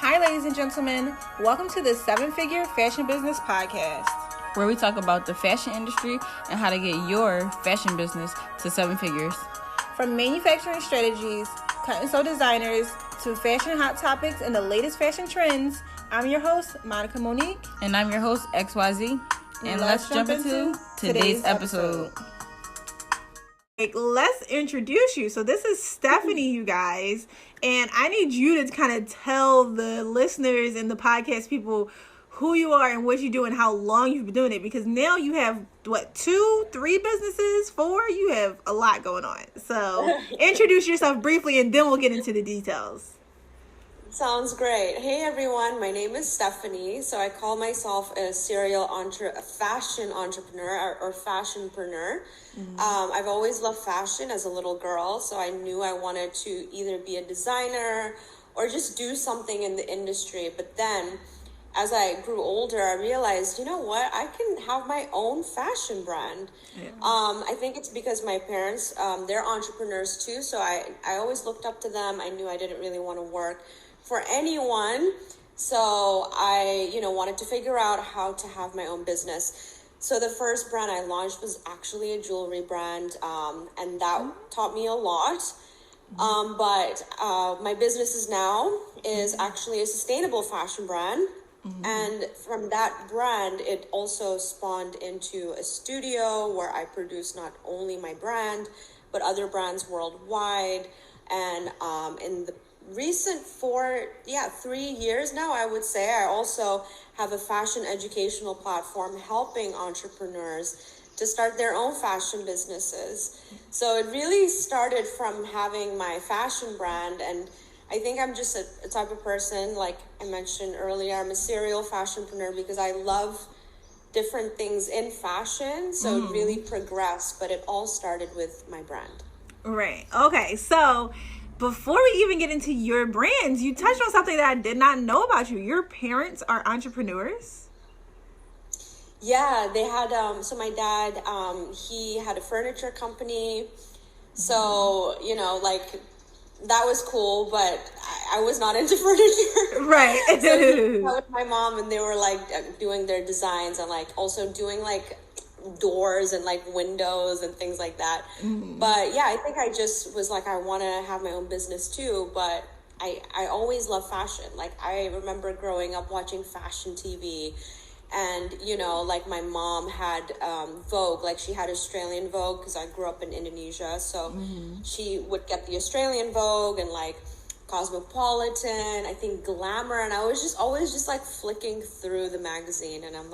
Hi, ladies and gentlemen. Welcome to the 7-Figure Fashion Business Podcast, where we talk about the fashion industry and how to get your fashion business to 7 figures. From manufacturing strategies, cut and sew designers, to fashion hot topics and the latest fashion trends, I'm your host, Monica Monique. And I'm your host, XYZ. And let's jump into today's episode. Let's introduce you. So this is Stephanie, you guys. And I need you to kind of tell the listeners and the podcast people who you are and what you do and how long you've been doing it. Because now you have, 2, 3 businesses, 4? You have a lot going on. So introduce yourself briefly and then we'll get into the details. Sounds great. Hey everyone, my name is Stephanie. So I call myself a serial fashion entrepreneur or fashionpreneur. I've always loved fashion as a little girl, so I knew I wanted to either be a designer or just do something in the industry. But then as I grew older, I realized, you know what, I can have my own fashion brand. Yeah. I think it's because my parents, they're entrepreneurs too. So I always looked up to them. I knew I didn't really want to work for anyone. So I, wanted to figure out how to have my own business. So the first brand I launched was actually a jewelry brand. And that taught me a lot. But my business is actually a sustainable fashion brand. And from that brand, it also spawned into a studio where I produce not only my brand, but other brands worldwide. And in the recent 3 years now, I would say, I also have a fashion educational platform helping entrepreneurs to start their own fashion businesses. So it really started from having my fashion brand, and I think I'm just a type of person, like I mentioned earlier, I'm a serial fashionpreneur because I love different things in fashion. So it really progressed, but it all started with my brand. Right. Okay. So before we even get into your brands, you touched on something that I did not know about you. Your parents are entrepreneurs? Yeah, they had, so my dad, he had a furniture company. So, that was cool, but I was not into furniture. Right. So he was with my mom, and they were doing their designs and also doing doors and windows and things like that. But yeah, I think I just was I want to have my own business too. But I always love fashion. I remember growing up watching fashion TV. And, my mom had Vogue, she had Australian Vogue because I grew up in Indonesia. So she would get the Australian Vogue and Cosmopolitan, I think Glamour. And I was always flicking through the magazine. And I'm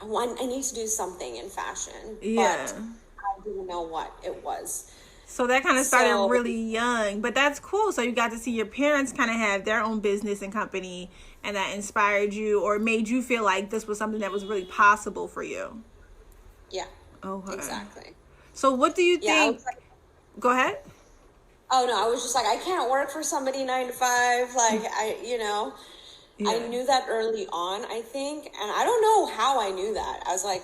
I need to do something in fashion. Yeah. But I didn't know what it was. So that kind of started really young, but that's cool. So you got to see your parents kind of have their own business and company, and that inspired you or made you feel like this was something that was really possible for you. Yeah. Okay. Exactly. So what do you think? Go ahead. Oh no, I was just I can't work for somebody 9 to 5. Yeah. I knew that early on, I think, and I don't know how I knew that. I was a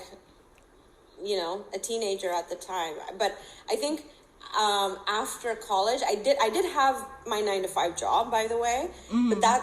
teenager at the time, but I think after college, I did have my 9 to 5 job, by the way, but that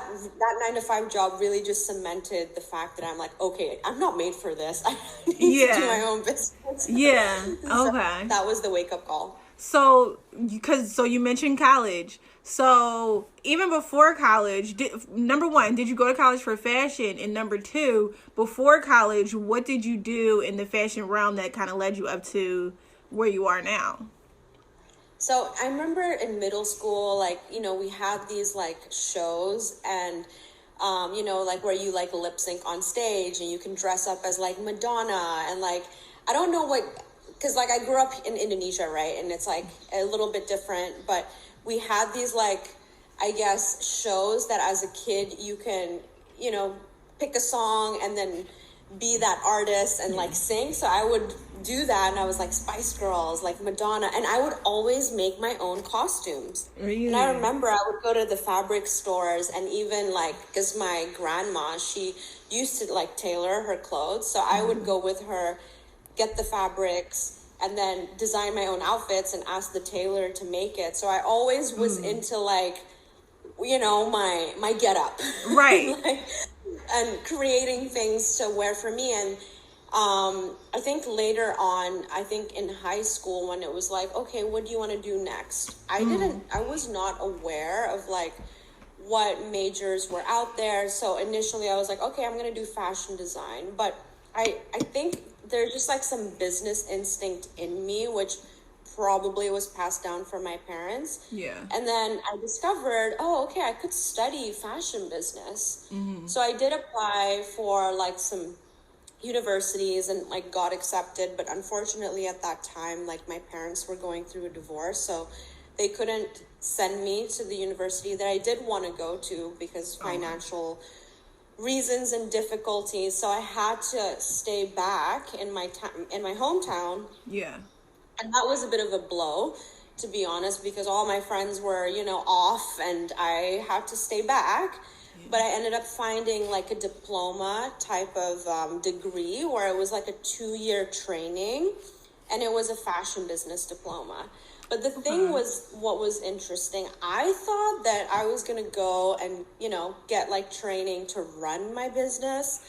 9 to 5 job really just cemented the fact that I'm okay, I'm not made for this. I need to do my own business. Yeah. Okay. So that was the wake up call. So you mentioned college. So even before college, number one, did you go to college for fashion? And number two, before college, what did you do in the fashion realm that kind of led you up to where you are now? So I remember in middle school, we had these shows and, where you lip sync on stage and you can dress up as Madonna and I don't know what, because I grew up in Indonesia, right? And it's a little bit different, but we had these I guess shows that as a kid you can, pick a song and then be that artist and sing. So I would do that, and I was Spice Girls, Madonna, and I would always make my own costumes. Really? And I remember I would go to the fabric stores, and even because my grandma, she used to tailor her clothes, so I would go with her, get the fabrics, and then design my own outfits and ask the tailor to make it. So I always was into my get up. Right. And creating things to wear for me. And I think later on, I think in high school, when it was like, okay, what do you want to do next? I was not aware of like what majors were out there. So initially I was like, okay, I'm going to do fashion design. But I think there's just like some business instinct in me, which probably was passed down from my parents. Yeah. And then I discovered, okay, I could study fashion business. So I did apply for like some universities and like got accepted, but unfortunately at that time, like my parents were going through a divorce, so they couldn't send me to the university that I did want to go to because financial reasons and difficulties. So I had to stay back in my hometown. Yeah. And that was a bit of a blow, to be honest, because all my friends were, off and I had to stay back. But I ended up finding like a diploma type of degree where it was like a 2-year training, and it was a fashion business diploma. But the thing was, what was interesting, I thought that I was going to go and, get like training to run my business.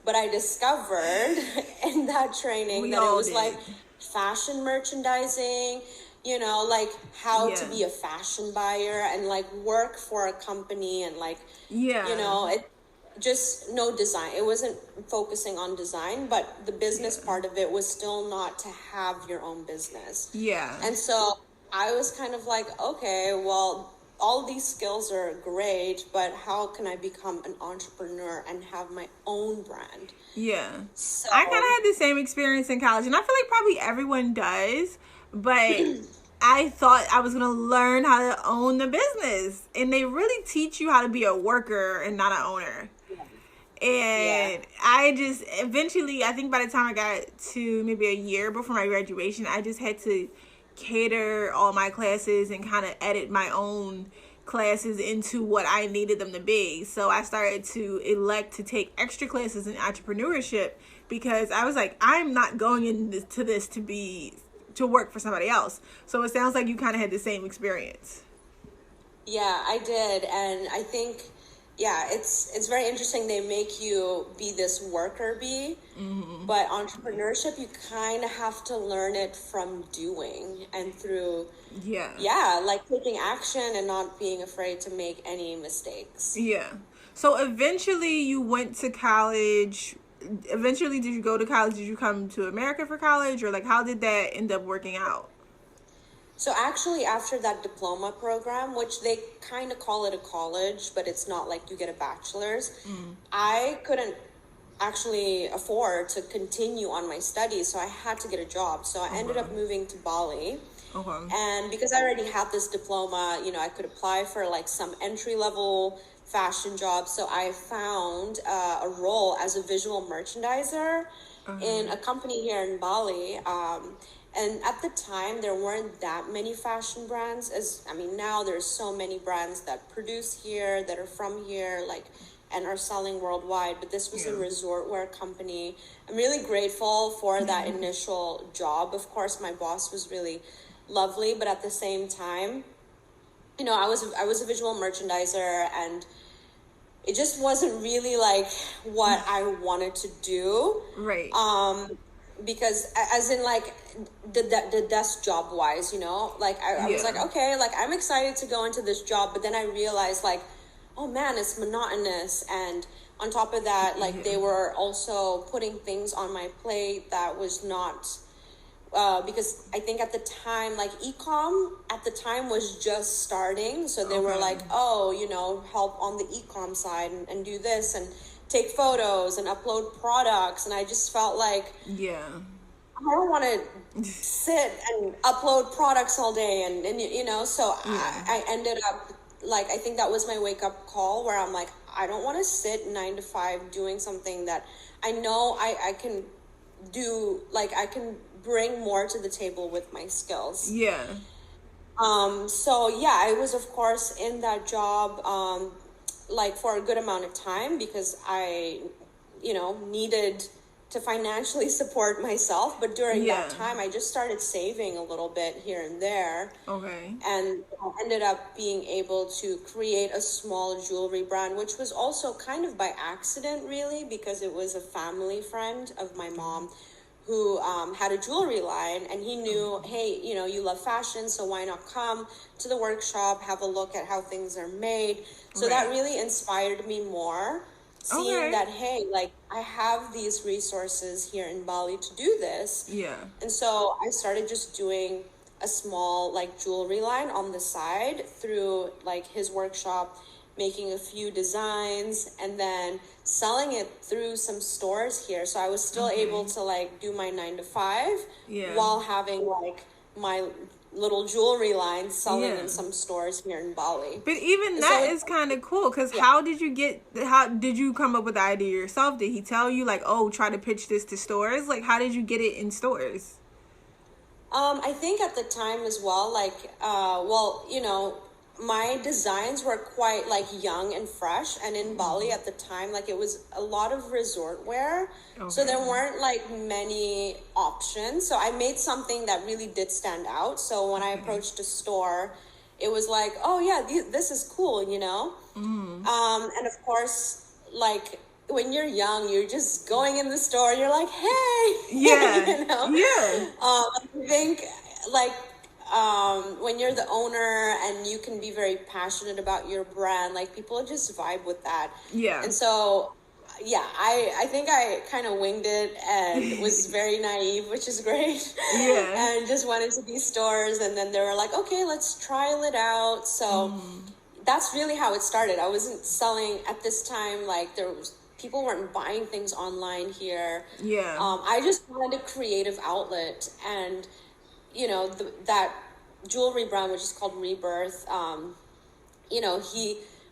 But I discovered in that training that it was like fashion merchandising, like how to be a fashion buyer and like work for a company and like, it just no design. It wasn't focusing on design, but the business part of it was still not to have your own business. Yeah. And so I was kind of like, okay, well, all these skills are great, but how can I become an entrepreneur and have my own brand? Yeah. So I kind of had the same experience in college, and I feel like probably everyone does, but I thought I was going to learn how to own the business, and they really teach you how to be a worker and not an owner. And I just eventually, I think by the time I got to maybe a year before my graduation, I just had to cater all my classes and kind of edit my own classes into what I needed them to be. So I started to elect to take extra classes in entrepreneurship because I was like, I'm not going into this to work for somebody else. So it sounds like you kind of had the same experience. Yeah, I did. And I think, it's very interesting. They make you be this worker bee, but entrepreneurship, you kind of have to learn it from doing and through, like taking action and not being afraid to make any mistakes. Yeah. So eventually you went to college. Eventually, did you go to college? Did you come to America for college, or like how did that end up working out? So actually, after that diploma program, which they kind of call it a college, but it's not like you get a bachelor's, I couldn't actually afford to continue on my studies, so I had to get a job. So I ended up moving to Bali. And because I already had this diploma, I could apply for like some entry-level fashion jobs. So I found a role as a visual merchandiser in a company here in Bali. And at the time, there weren't that many fashion brands. Now there's so many brands that produce here, that are from here, like, and are selling worldwide. But this was a resort wear company. I'm really grateful for that initial job. Of course, my boss was really lovely, but at the same time, I was a visual merchandiser, and it just wasn't really like what I wanted to do. Right. Because as in like the desk job wise, like I was like, okay, like I'm excited to go into this job, but then I realized like, oh man, it's monotonous. And on top of that, like they were also putting things on my plate that was not, because I think at the time, like e-com at the time was just starting. So they were like, oh, help on the e-com side and do this and take photos and upload products. And I just felt like, I don't want to sit and upload products all day. And so I ended up, like, I think that was my wake up call where I'm like, I don't want to sit 9 to 5 doing something that I know I can do. Like, I can bring more to the table with my skills. So I was of course in that job, like for a good amount of time because I, needed to financially support myself. But during Yeah. that time, I just started saving a little bit here and there. Okay. And I ended up being able to create a small jewelry brand, which was also kind of by accident, really, because it was a family friend of my mom who had a jewelry line, and he knew, hey, you know, you love fashion, so why not come to the workshop, have a look at how things are made. So that really inspired me more, seeing that, hey, like, I have these resources here in Bali to do this. Yeah. And so I started just doing a small, like, jewelry line on the side through, like, his workshop, making a few designs and then selling it through some stores here. So I was still able to, like, do my 9 to 5 while having, like, my little jewelry line selling in some stores here in Bali. But even that is kind of cool, because how did you come up with the idea yourself? Did he tell you, like, oh, try to pitch this to stores? Like, how did you get it in stores? I think at the time as well, like, well, you know, my designs were quite, like, young and fresh, and in Bali at the time, like, it was a lot of resort wear, so there weren't, like, many options. So I made something that really did stand out. So when I approached a store, it was like, oh yeah, this is cool, you know. And of course, like, when you're young, you're just going in the store, you're like, hey, you know. I think, like, when you're the owner and you can be very passionate about your brand, like, people just vibe with that. And so, yeah, I think I kind of winged it and was very naive, which is great. And just went into these stores, and then they were like, okay, let's trial it out. So that's really how it started. I wasn't selling at this time, like, people weren't buying things online here. I just wanted a creative outlet, and you know, that jewelry brand, which is called Rebirth, you know,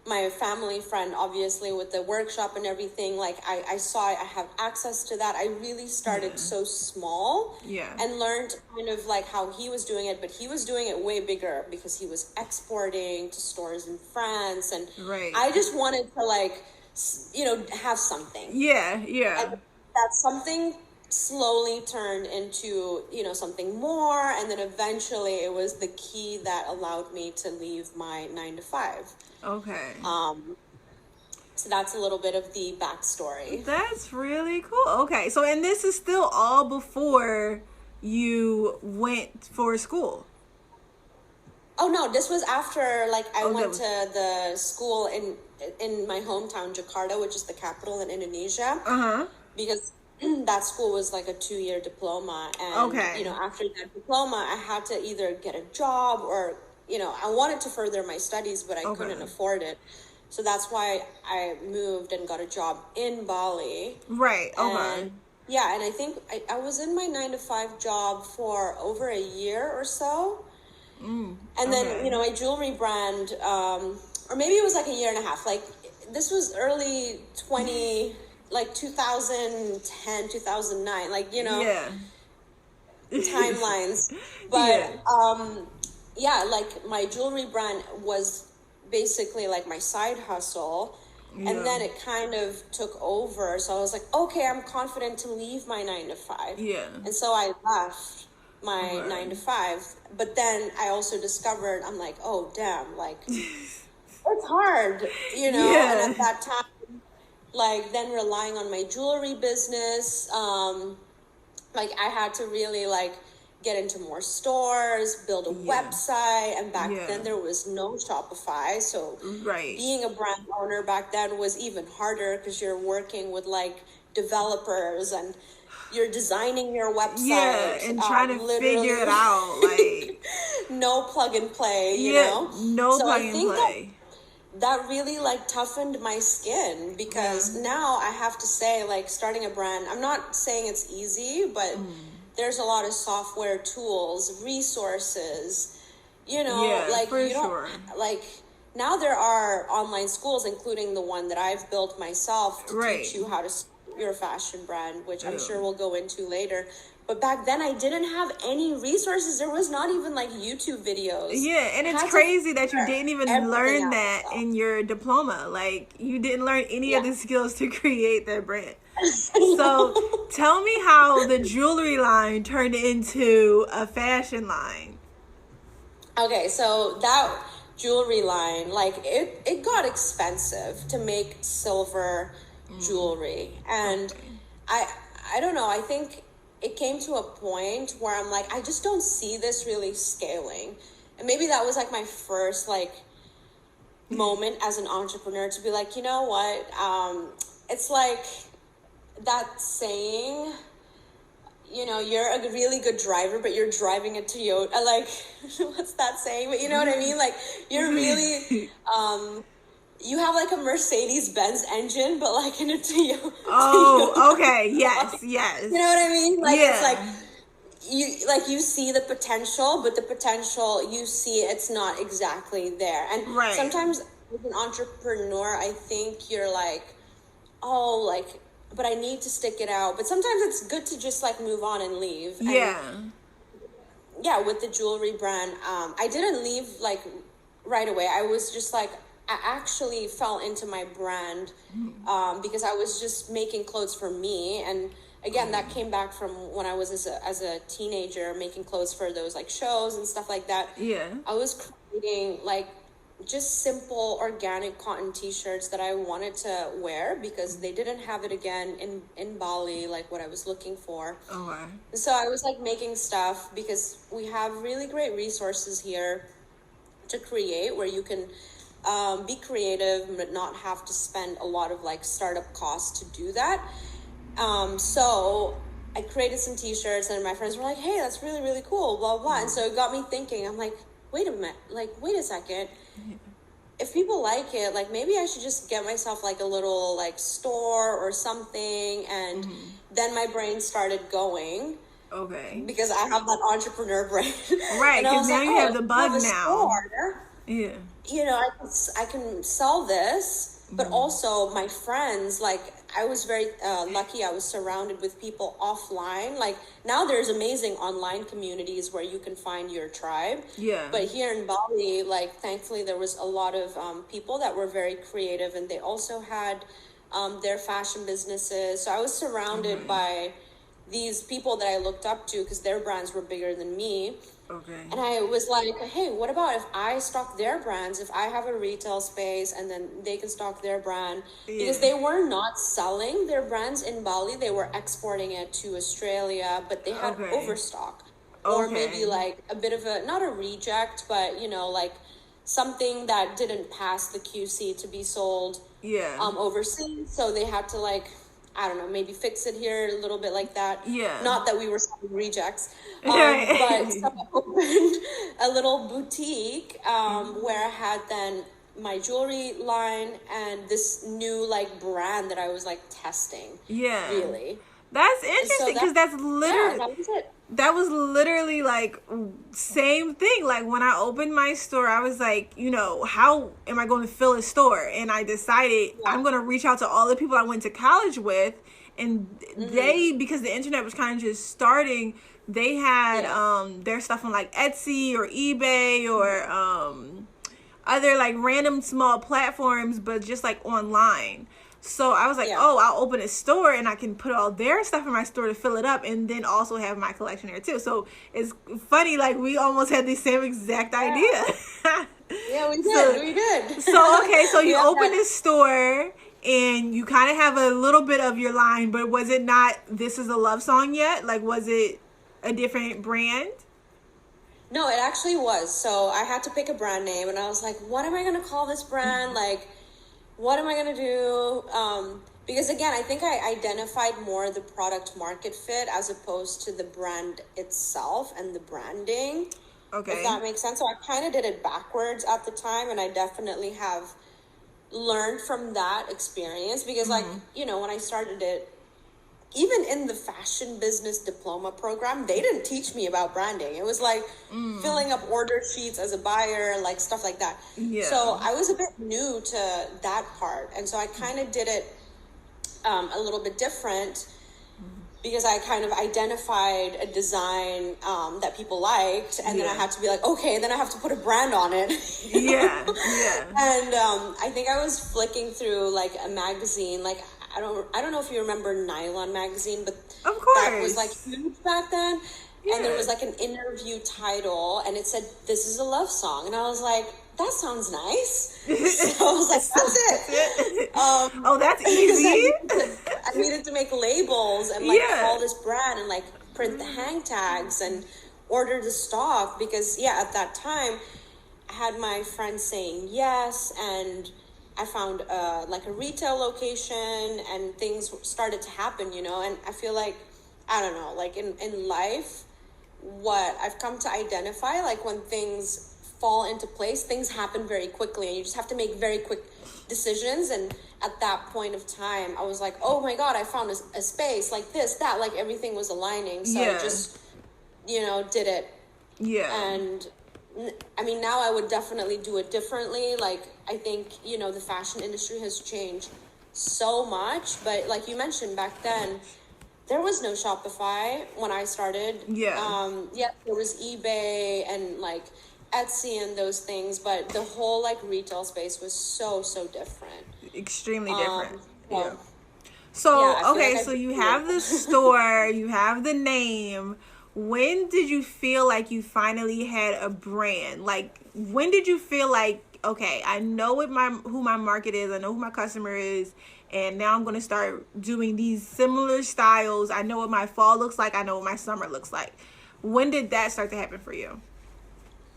my family friend, obviously, with the workshop and everything, like, I saw I have access to that. I really started so small and learned kind of, like, how he was doing it, but he was doing it way bigger because he was exporting to stores in France, and I just wanted to, like, you know, have something. And that something slowly turned into, you know, something more, and then eventually it was the key that allowed me to leave my 9 to 5. So that's a little bit of the backstory. That's really cool. Okay, so, and this is still all before you went for school? Oh no, this was after, like, I went to the school in my hometown, Jakarta, which is the capital in Indonesia. Because that school was like a 2-year diploma, and you know, after that diploma, I had to either get a job or, you know, I wanted to further my studies, but I couldn't afford it. So that's why I moved and got a job in Bali. And, yeah, and I think I was in my 9 to 5 job for over a year or so. And then, you know, my jewelry brand, or maybe it was like a year and a half. Like, this was early 2010, 2009, like, you know, timelines. But, yeah, like, my jewelry brand was basically like my side hustle. And then it kind of took over. So I was like, okay, I'm confident to leave my 9 to 5. And so I left my 9 to 5. But then I also discovered, I'm like, oh, damn, like, it's hard, you know? And at that time, like, then relying on my jewelry business, like, I had to really, like, get into more stores, build a website, and back then there was no Shopify, so being a brand owner back then was even harder because you're working with, like, developers and you're designing your website and trying to figure it out, like, no plug and play, you know? So plug and play. That really, like, toughened my skin, because now I have to say, like, starting a brand, I'm not saying it's easy, but there's a lot of software tools, resources, you know, like, you don't, like, now there are online schools, including the one that I've built myself, to teach you how to start your fashion brand, which I'm sure we'll go into later. But back then I didn't have any resources. There was not even like YouTube videos. Yeah, and it's crazy that you didn't even learn that in your diploma. Like, you didn't learn any of the skills to create that brand. So tell me how the jewelry line turned into a fashion line. Okay, so that jewelry line, like it got expensive to make silver jewelry. And I don't know, I think it came to a point where I'm like, I just don't see this really scaling. And maybe that was like my first like moment as an entrepreneur to be like, you know what? It's like that saying, you know, you're a really good driver, but you're driving a Toyota. Like, what's that saying? But you know what I mean? Like, you're really, you have like a Mercedes-Benz engine, but like in a Toyota. Oh, okay. Yes, yes. You know what I mean? Like, it's like, you see the potential, but the potential, you see it's not exactly there. And sometimes as an entrepreneur, I think you're like, oh, like, but I need to stick it out. But sometimes it's good to just like move on and leave. And with the jewelry brand, I didn't leave like right away. I was just like, I actually fell into my brand because I was just making clothes for me. And again, that came back from when I was as a teenager making clothes for those like shows and stuff like that. Yeah, I was creating like just simple organic cotton t-shirts that I wanted to wear because they didn't have it again in Bali, like what I was looking for. Okay. So I was like making stuff because we have really great resources here to create where you can be creative but not have to spend a lot of like startup costs to do that. So I created some t-shirts and my friends were like, hey, that's really, really cool, blah, blah. And so it got me thinking, I'm like, wait a second. If people like it, like maybe I should just get myself like a little like store or something. And then my brain started going. Okay. Because I have that entrepreneur brain. Right, because now you have the bug now. Store, yeah. You know, I can sell this. But also my friends, like I was very lucky. I was surrounded with people offline. Like now there's amazing online communities where you can find your tribe. Yeah. But here in Bali, like thankfully there was a lot of people that were very creative and they also had their fashion businesses. So I was surrounded by these people that I looked up to because their brands were bigger than me. Okay. And I was like, hey, what about if I stock their brands, if I have a retail space and then they can stock their brand? Because they were not selling their brands in Bali. They were exporting it to Australia, but they had overstock. Or maybe like a bit of a, not a reject, but, you know, like something that didn't pass the QC to be sold overseas. So they had to like, I don't know, maybe fix it here a little bit like that. Yeah. Not that we were selling rejects. But someone opened a little boutique where I had then my jewelry line and this new like brand that I was like testing. Yeah. Really. That's interesting because that's literally... that was it. That was literally like same thing. Like when I opened my store, I was like, you know, how am I going to fill a store? And I decided I'm going to reach out to all the people I went to college with. And they, because the internet was kind of just starting, they had their stuff on like Etsy or eBay or other like random small platforms, but just like online. So I was like, oh, I'll open a store and I can put all their stuff in my store to fill it up and then also have my collection there too. So it's funny, like we almost had the same exact idea. Yeah, we did. So, okay, so you opened a store and you kind of have a little bit of your line, but was it not This Is a Love Song yet? Like, was it a different brand? No, it actually was. So I had to pick a brand name and I was like, what am I going to call this brand? Like, what am I going to do? Because again, I think I identified more the product market fit as opposed to the brand itself and the branding. Okay. If that makes sense. So I kind of did it backwards at the time. And I definitely have learned from that experience because like, you know, when I started it, even in the fashion business diploma program, they didn't teach me about branding. It was like filling up order sheets as a buyer, like stuff like that. Yeah. So I was a bit new to that part. And so I kind of did it a little bit different. because I kind of identified a design that people liked, and then I had to be like, okay, then I have to put a brand on it. Yeah. And I think I was flicking through like a magazine, like I don't know if you remember Nylon magazine, but of course that was like huge back then. Yeah. And there was like an interview title, and it said, "This is a love song," and I was like, that sounds nice. So I was like, that's it. Oh, that's easy. I needed to make labels and like call this brand and like print the hang tags and order the stock, because at that time I had my friends saying yes, and I found like a retail location, and things started to happen, and I feel like, I don't know, like in life, what I've come to identify, like when things fall into place, things happen very quickly, and you just have to make very quick decisions. And at that point of time, I was like, oh my God, I found a space like this, that, like everything was aligning. So I just, did it. Yeah. And I mean, now I would definitely do it differently. Like, I think, the fashion industry has changed so much, but like you mentioned, back then, there was no Shopify when I started. Yeah. There was eBay and like Etsy and those things, but the whole like retail space was so different. Extremely different. So okay, so you have the store, you have the name. When did you feel like you finally had a brand? Like, when did you feel like, okay, I know who my market is, I know who my customer is, and now I'm going to start doing these similar styles. I know what my fall looks like, I know what my summer looks like. When did that start to happen for you?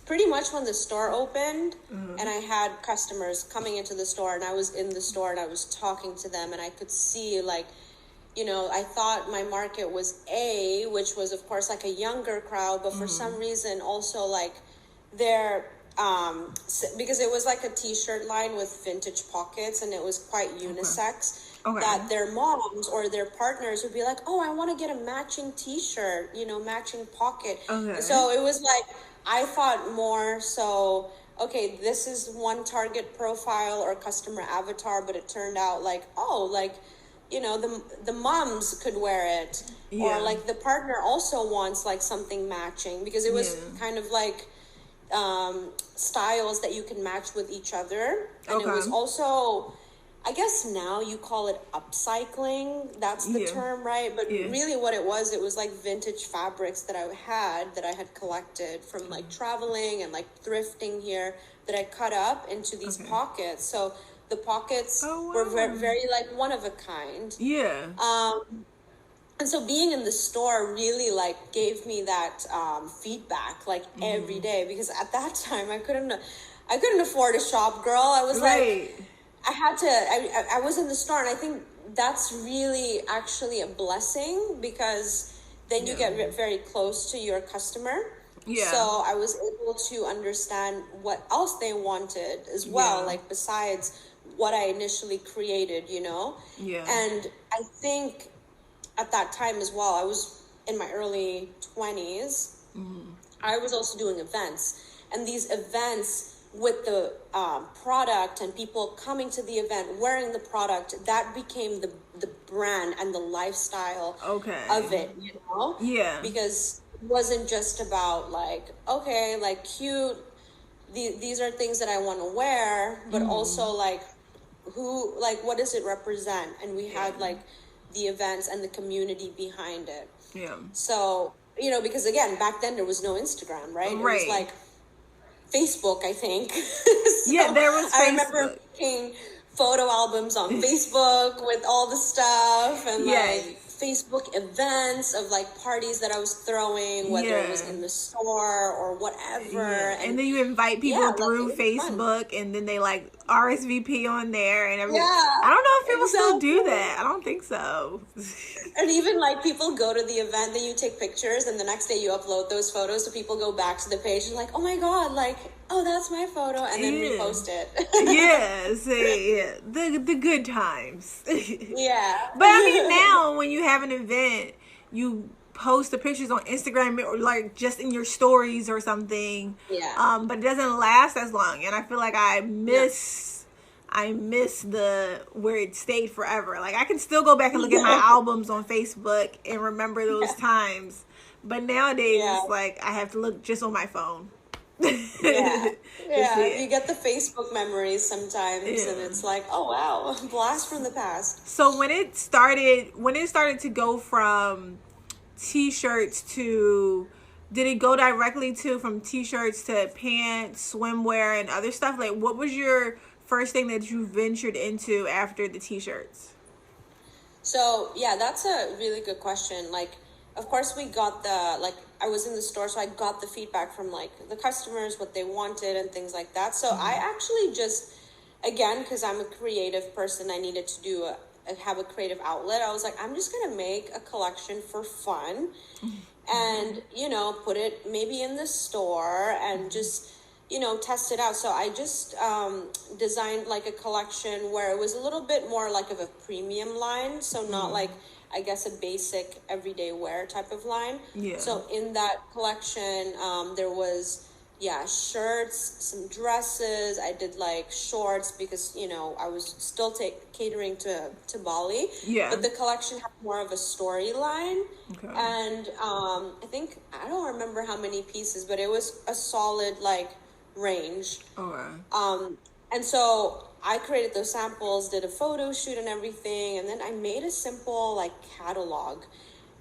Pretty much when the store opened, and I had customers coming into the store, and I was in the store and I was talking to them, and I could see like, I thought my market was which was of course like a younger crowd, but for some reason also like they're, because it was like a t-shirt line with vintage pockets, and it was quite unisex. Okay. That their moms or their partners would be like, oh, I want to get a matching t-shirt, matching pocket. Okay. So it was like, I thought more so, okay, this is one target profile or customer avatar, but it turned out like, oh, like, the moms could wear it. Yeah. Or like the partner also wants like something matching, because it was kind of like styles that you can match with each other. And it was also, I guess now you call it upcycling. That's the term, right? But really what it was like vintage fabrics that I had collected from like traveling and like thrifting here, that I cut up into these pockets. So the pockets were very, very like one of a kind. Yeah. And so being in the store really like gave me that feedback like every day, because at that time I couldn't afford a shop, girl. I was like, I was in the store, and I think that's really actually a blessing, because then you get very close to your customer. Yeah. So I was able to understand what else they wanted as well, like besides what I initially created, Yeah. And I think at that time as well, I was in my early 20s. I was also doing events, and these events with the product and people coming to the event wearing the product, that became the brand and the lifestyle of it, Yeah. Because it wasn't just about like, okay, like cute, these are things that I want to wear, but also like who, like what does it represent? And we had like the events and the community behind it. Yeah. So, because again, back then there was no Instagram, right? It was like Facebook, I think. So there was Facebook. I remember making photo albums on Facebook with all the stuff, and like Facebook events of like parties that I was throwing, whether it was in the store or whatever. Yeah. And then you invite people through Facebook, and then they like RSVP on there and everything. Yeah, I don't know if people still do that. I don't think so. And even like people go to the event, then you take pictures, and the next day you upload those photos, so people go back to the page and like, oh my God, like, oh, that's my photo, and then repost it. The good times. Yeah. But I mean, now when you have an event, you post the pictures on Instagram or like just in your stories or something. Yeah. But it doesn't last as long, and I feel like I miss I miss the where it stayed forever. Like I can still go back and look at my albums on Facebook and remember those times. But nowadays it's like I have to look just on my phone. Yeah. You get the Facebook memories sometimes, and it's like, oh wow, blast from the past. So when it started to go from t-shirts to, did it go directly to from t-shirts to pants, swimwear, and other stuff? Like, what was your first thing that you ventured into after the t-shirts? So yeah, that's a really good question. Like, of course we got I was in the store, so I got the feedback from like the customers, what they wanted and things like that. So I actually just, again, because I'm a creative person, I needed to have a creative outlet. I was like, I'm just going to make a collection for fun and, put it maybe in the store and just, test it out. So I just designed like a collection where it was a little bit more like of a premium line. So not like, I guess, a basic everyday wear type of line. Yeah. So in that collection, there was, shirts, some dresses. I did like shorts because, I was still catering to Bali. Yeah. But the collection had more of a storyline. Okay. And I don't remember how many pieces, but it was a solid like range. Okay. And so I created those samples, did a photo shoot and everything, and then I made a simple like catalog.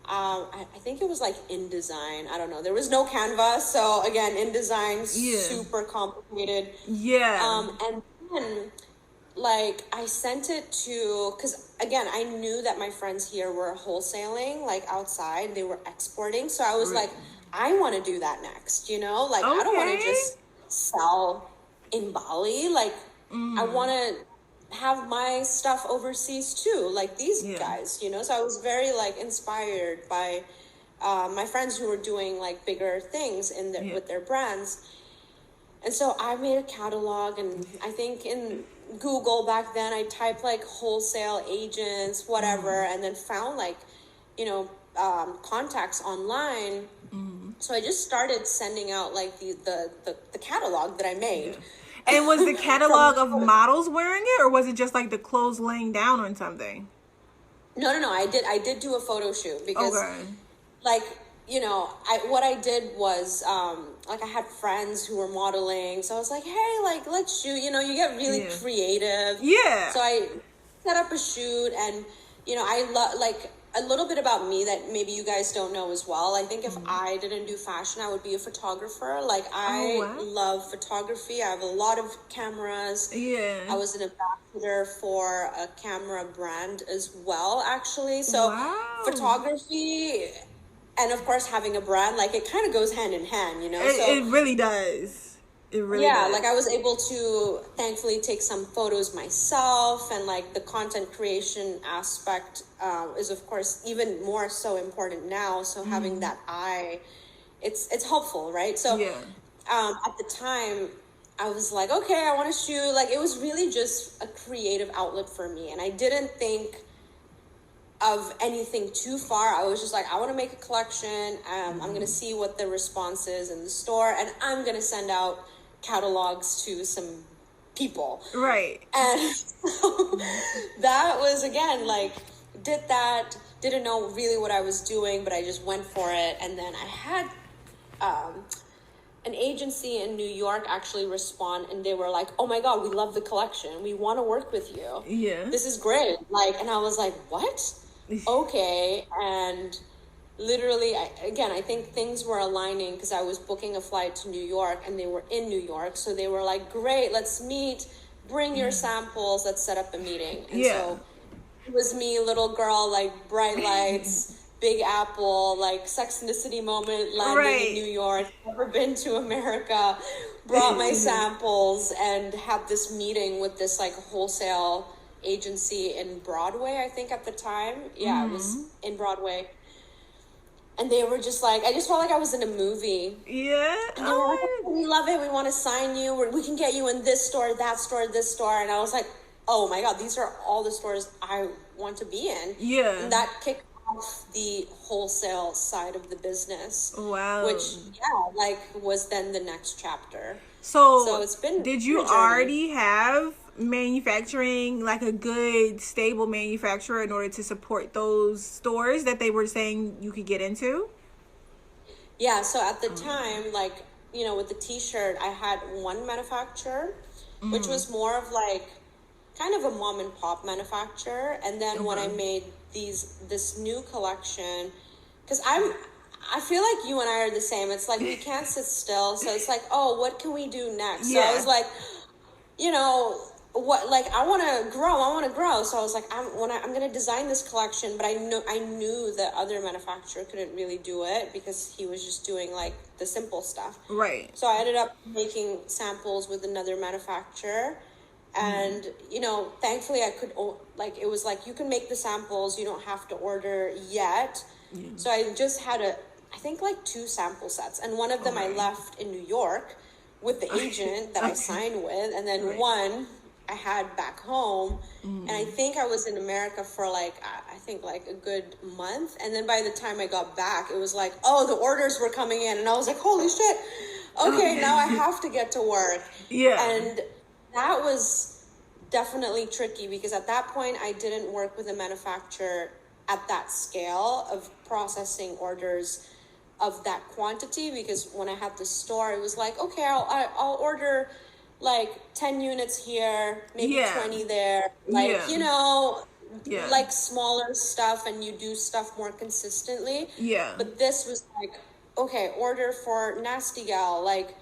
I think it was like InDesign. I don't know. There was no Canva, so again, InDesign, super complicated. Yeah. And then like I sent it to, because again, I knew that my friends here were wholesaling, like outside, they were exporting. So I was like, I want to do that next, like I don't want to just sell in Bali, like I want to have my stuff overseas too, like these guys, so I was very like inspired by my friends who were doing like bigger things with their brands. And so I made a catalog, and I think in Google back then I typed like wholesale agents, whatever, and then found like contacts online. So I just started sending out like the catalog that I made. And was the catalog of models wearing it, or was it just like the clothes laying down on something? No. I did do a photo shoot because like, what I did was like I had friends who were modeling. So I was like, hey, like let's shoot, you get really creative. Yeah. So I set up a shoot, and, I love like a little bit about me that maybe you guys don't know as well. I think if I didn't do fashion, I would be a photographer. Like I love photography. I have a lot of cameras. Yeah. I was an ambassador for a camera brand as well, actually. So photography and of course having a brand, like it kind of goes hand in hand, It really does. It really does. Like I was able to thankfully take some photos myself, and like the content creation aspect is of course even more so important now. So having that eye, it's helpful, right? So at the time I was like, okay, I want to shoot. Like it was really just a creative outlet for me, and I didn't think of anything too far. I was just like, I want to make a collection. I'm going to see what the response is in the store, and I'm going to send out catalogs to some people. Right. And so that was, again, like, didn't know really what I was doing, but I just went for it. And then I had an agency in New York actually respond, and they were like, oh my God, we love the collection. We want to work with you. Yeah. This is great. Like, and I was like, what? Okay. And literally, I think things were aligning because I was booking a flight to New York, and they were in New York. So they were like, great, let's meet, bring your samples, let's set up a meeting. And so it was me, little girl, like bright lights, Big Apple, like Sex and the City moment, landing in New York, never been to America, brought my samples, and had this meeting with this like wholesale agency in Broadway, I think at the time. Yeah, it was in Broadway. And they were just like, I just felt like I was in a movie. Yeah. And they were like, we love it. We want to sign you. We can get you in this store, that store, this store. And I was like, oh my God, these are all the stores I want to be in. Yeah. And that kicked off the wholesale side of the business. Wow. Which, was then the next chapter. So it's been, did you already have manufacturing like a good stable manufacturer in order to support those stores that they were saying you could get into? Yeah, so at the time, like, you know, with the t-shirt, I had one manufacturer, which was more of like kind of a mom and pop manufacturer. And then when I made this new collection, because I feel like you and I are the same. It's like we can't sit still. So it's like, oh, what can we do next? So I was like, you know, what, like, I want to grow. So I was like, I'm going to design this collection, but I knew that other manufacturer couldn't really do it because he was just doing like the simple stuff. Right. So I ended up making samples with another manufacturer. And, you know, thankfully I could, like, it was like, you can make the samples. You don't have to order yet. So I just had I think like 2 sample sets. And one of them I left in New York with the agent that I signed with. And then one I had back home. And I think I was in America for like, I think like a good month. And then by the time I got back, it was like, oh, the orders were coming in. And I was like, holy shit. Okay, now I have to get to work. And that was definitely tricky because at that point I didn't work with a manufacturer at that scale of processing orders of that quantity, because when I had the store, it was like, okay, I'll order like 10 units here, maybe 20 there, like, you know, like smaller stuff, and you do stuff more consistently. But this was like, okay, order for Nasty Gal, like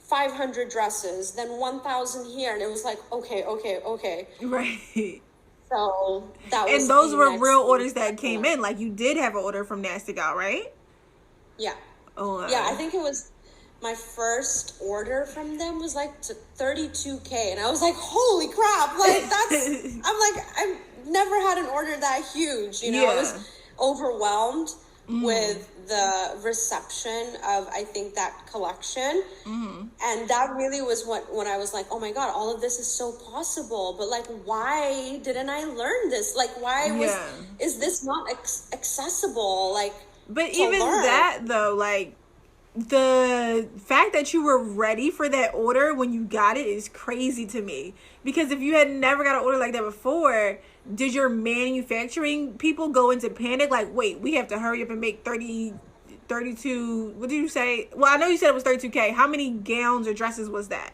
500 dresses, then 1,000 here. And it was like, okay. Right. So that was, and those were real orders that came in. Like, you did have an order from Nasty Gal, right? Yeah. Oh. Yeah, I think it was my first order from them was like $32K, and I was like, holy crap! Like I've never had an order that huge. You know, I was overwhelmed with the reception of, I think, that collection. And that really was when I was like, oh my God, all of this is so possible. But like, why didn't I learn this? Like, why is this not accessible? Like, but even that though, like, the fact that you were ready for that order when you got it is crazy to me. Because if you had never got an order like that before, did your manufacturing people go into panic? Like, wait, we have to hurry up and make 32, what did you say? Well, I know you said it was 32K. How many gowns or dresses was that?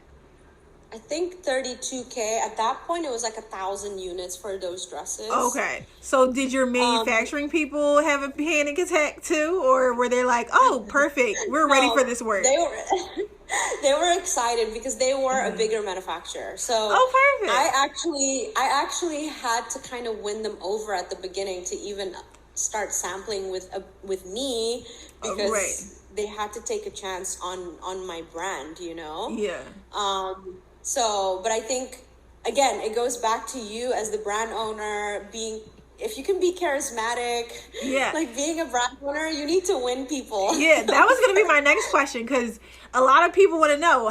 I think 32K. At that point, it was like 1,000 units for those dresses. Okay. So did your manufacturing people have a panic attack too? Or were they like, oh, perfect, we're ready for this work? They were excited because they were a bigger manufacturer. So perfect. I actually had to kind of win them over at the beginning to even start sampling with me, because they had to take a chance on my brand, you know? So, but I think, again, it goes back to you as the brand owner, if you can be charismatic, like being a brand owner, you need to win people. That was going to be my next question, because a lot of people want to know,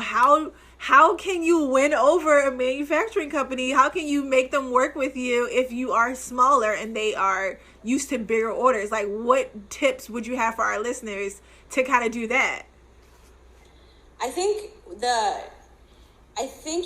how can you win over a manufacturing company? How can you make them work with you if you are smaller and they are used to bigger orders? Like, what tips would you have for our listeners to kind of do that? I think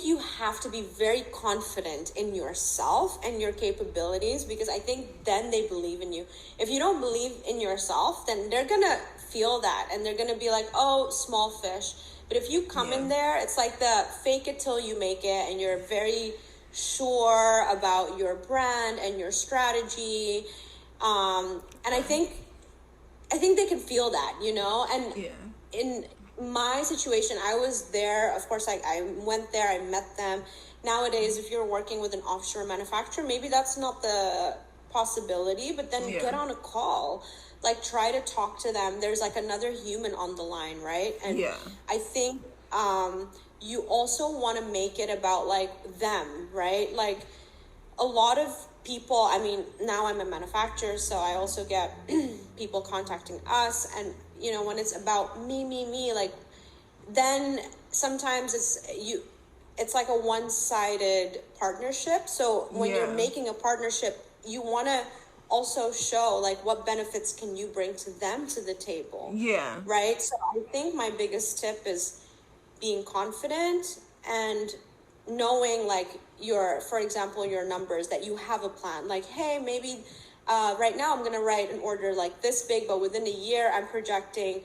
you have to be very confident in yourself and your capabilities, because I think then they believe in you. If you don't believe in yourself, then they're going to feel that and they're going to be like, oh, small fish. But if you come in there, it's like the fake it till you make it, and you're very sure about your brand and your strategy. And I think they can feel that, you know? And in my situation, I was there. Of course, I went there, I met them. Nowadays, if you're working with an offshore manufacturer, maybe that's not the possibility, but then get on a call. Like, try to talk to them. There's like another human on the line, right? And I think you also want to make it about like them, right? Like, a lot of people, I mean, now I'm a manufacturer, so I also get people contacting us, and you know, when it's about me, like, then sometimes it's like a one-sided partnership. So when you're making a partnership, you want to also show like what benefits can you bring to them to the table. Right. So I think my biggest tip is being confident and knowing like for example, your numbers, that you have a plan. Like, hey, maybe right now I'm going to write an order like this big, but within a year I'm projecting,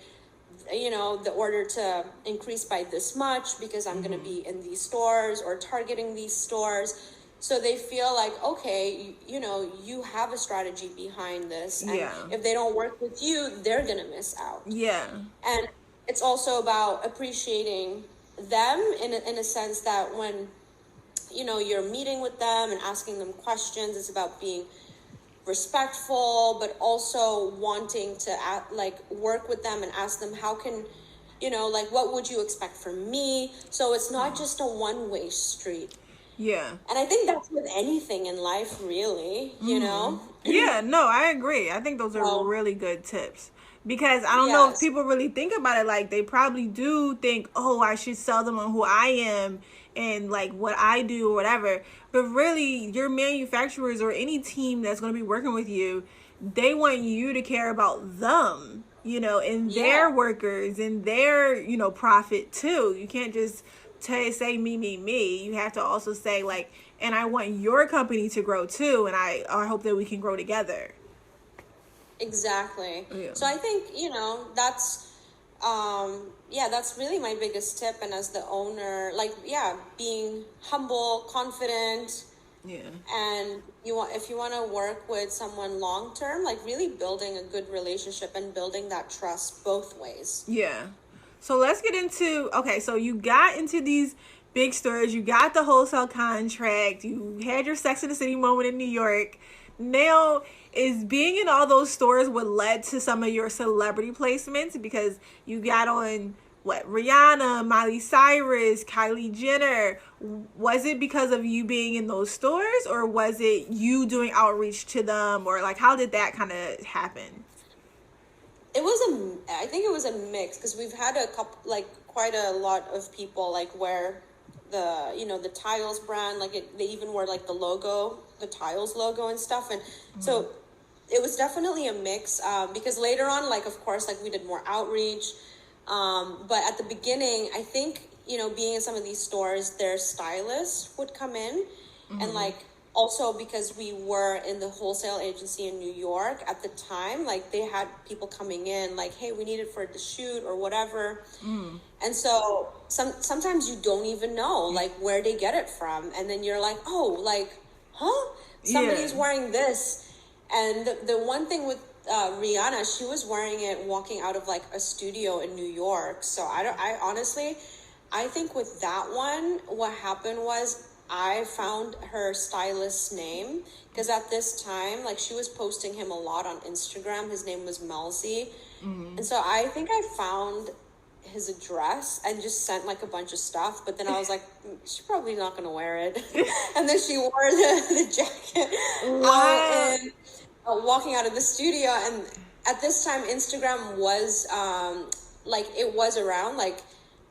the order to increase by this much because I'm going to be in these stores or targeting these stores. So they feel like, okay, you have a strategy behind this. And if they don't work with you, they're going to miss out. Yeah. And it's also about appreciating them in a sense that when, you're meeting with them and asking them questions, it's about being respectful, but also wanting to work with them and ask them, how can, what would you expect from me? So it's not just a one-way street. Yeah. And I think that's with anything in life, really, Yeah, no, I agree. I think those are really good tips. Because I don't know if people really think about it. Like, they probably do think, oh, I should sell them on who I am and, like, what I do or whatever. But really, your manufacturers or any team that's going to be working with you, they want you to care about them, and their workers and their, profit, too. You can't just say me. You have to also say, like, and I want your company to grow, too, and I hope that we can grow together. Exactly. Yeah. So I think, that's really my biggest tip. And as the owner, being humble, confident. Yeah. And if you want to work with someone long term, like really building a good relationship and building that trust both ways. Yeah. So let's get into, so you got into these big stores, you got the wholesale contract, you had your Sex and the City moment in New York. Now, is being in all those stores what led to some of your celebrity placements? Because you got on, Rihanna, Miley Cyrus, Kylie Jenner. Was it because of you being in those stores, or was it you doing outreach to them, or like how did that kind of happen? I think it was a mix, because we've had a couple, quite a lot of people wear the Tiles brand, they even wore the logo, the Tiles logo and stuff, and so it was definitely a mix, because later on, of course, we did more outreach, but at the beginning, I think, being in some of these stores, their stylists would come in, and also because we were in the wholesale agency in New York at the time, they had people coming in, hey, we need it for the shoot or whatever. And so sometimes you don't even know, where they get it from. And then you're like, oh, somebody's wearing this. And the one thing with Rihanna, she was wearing it walking out of a studio in New York. So I honestly, I think with that one, what happened was, I found her stylist's name, because at this time, she was posting him a lot on Instagram. His name was Melzy. And so I think I found his address and just sent a bunch of stuff. But then I was like, she's probably not going to wear it. And then she wore the jacket walking out of the studio. And at this time, Instagram was it was around,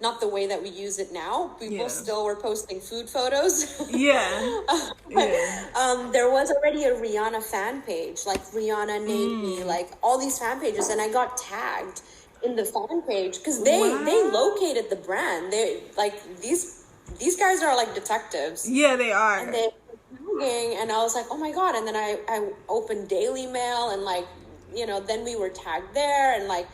not the way that we use it now. People still were posting food photos. Yeah. There was already a Rihanna fan page, Rihanna Named Me, all these fan pages, and I got tagged in the fan page because they located the brand. They these guys are detectives. Yeah, they are. And they were tagging, and I was like, oh my god! And then I opened Daily Mail, and then we were tagged there, and I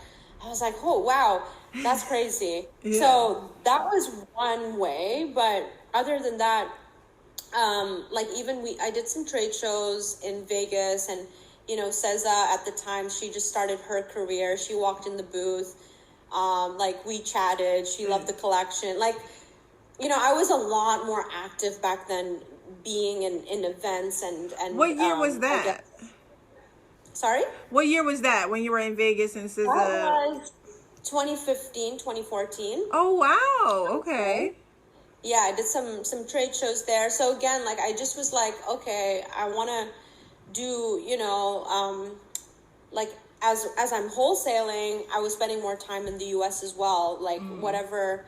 was like, oh wow. That's crazy. Yeah. So that was one way, but other than that, I did some trade shows in Vegas, and Ceza at the time, she just started her career. She walked in the booth, we chatted. She loved the collection. I was a lot more active back then, being in events and. What year was that? Sorry? What year was that when you were in Vegas and Ceza? That was 2015, 2014. Oh, wow. Okay. Yeah, I did some trade shows there. So again, I just was okay, I want to do, as I'm wholesaling, I was spending more time in the US as well. Whatever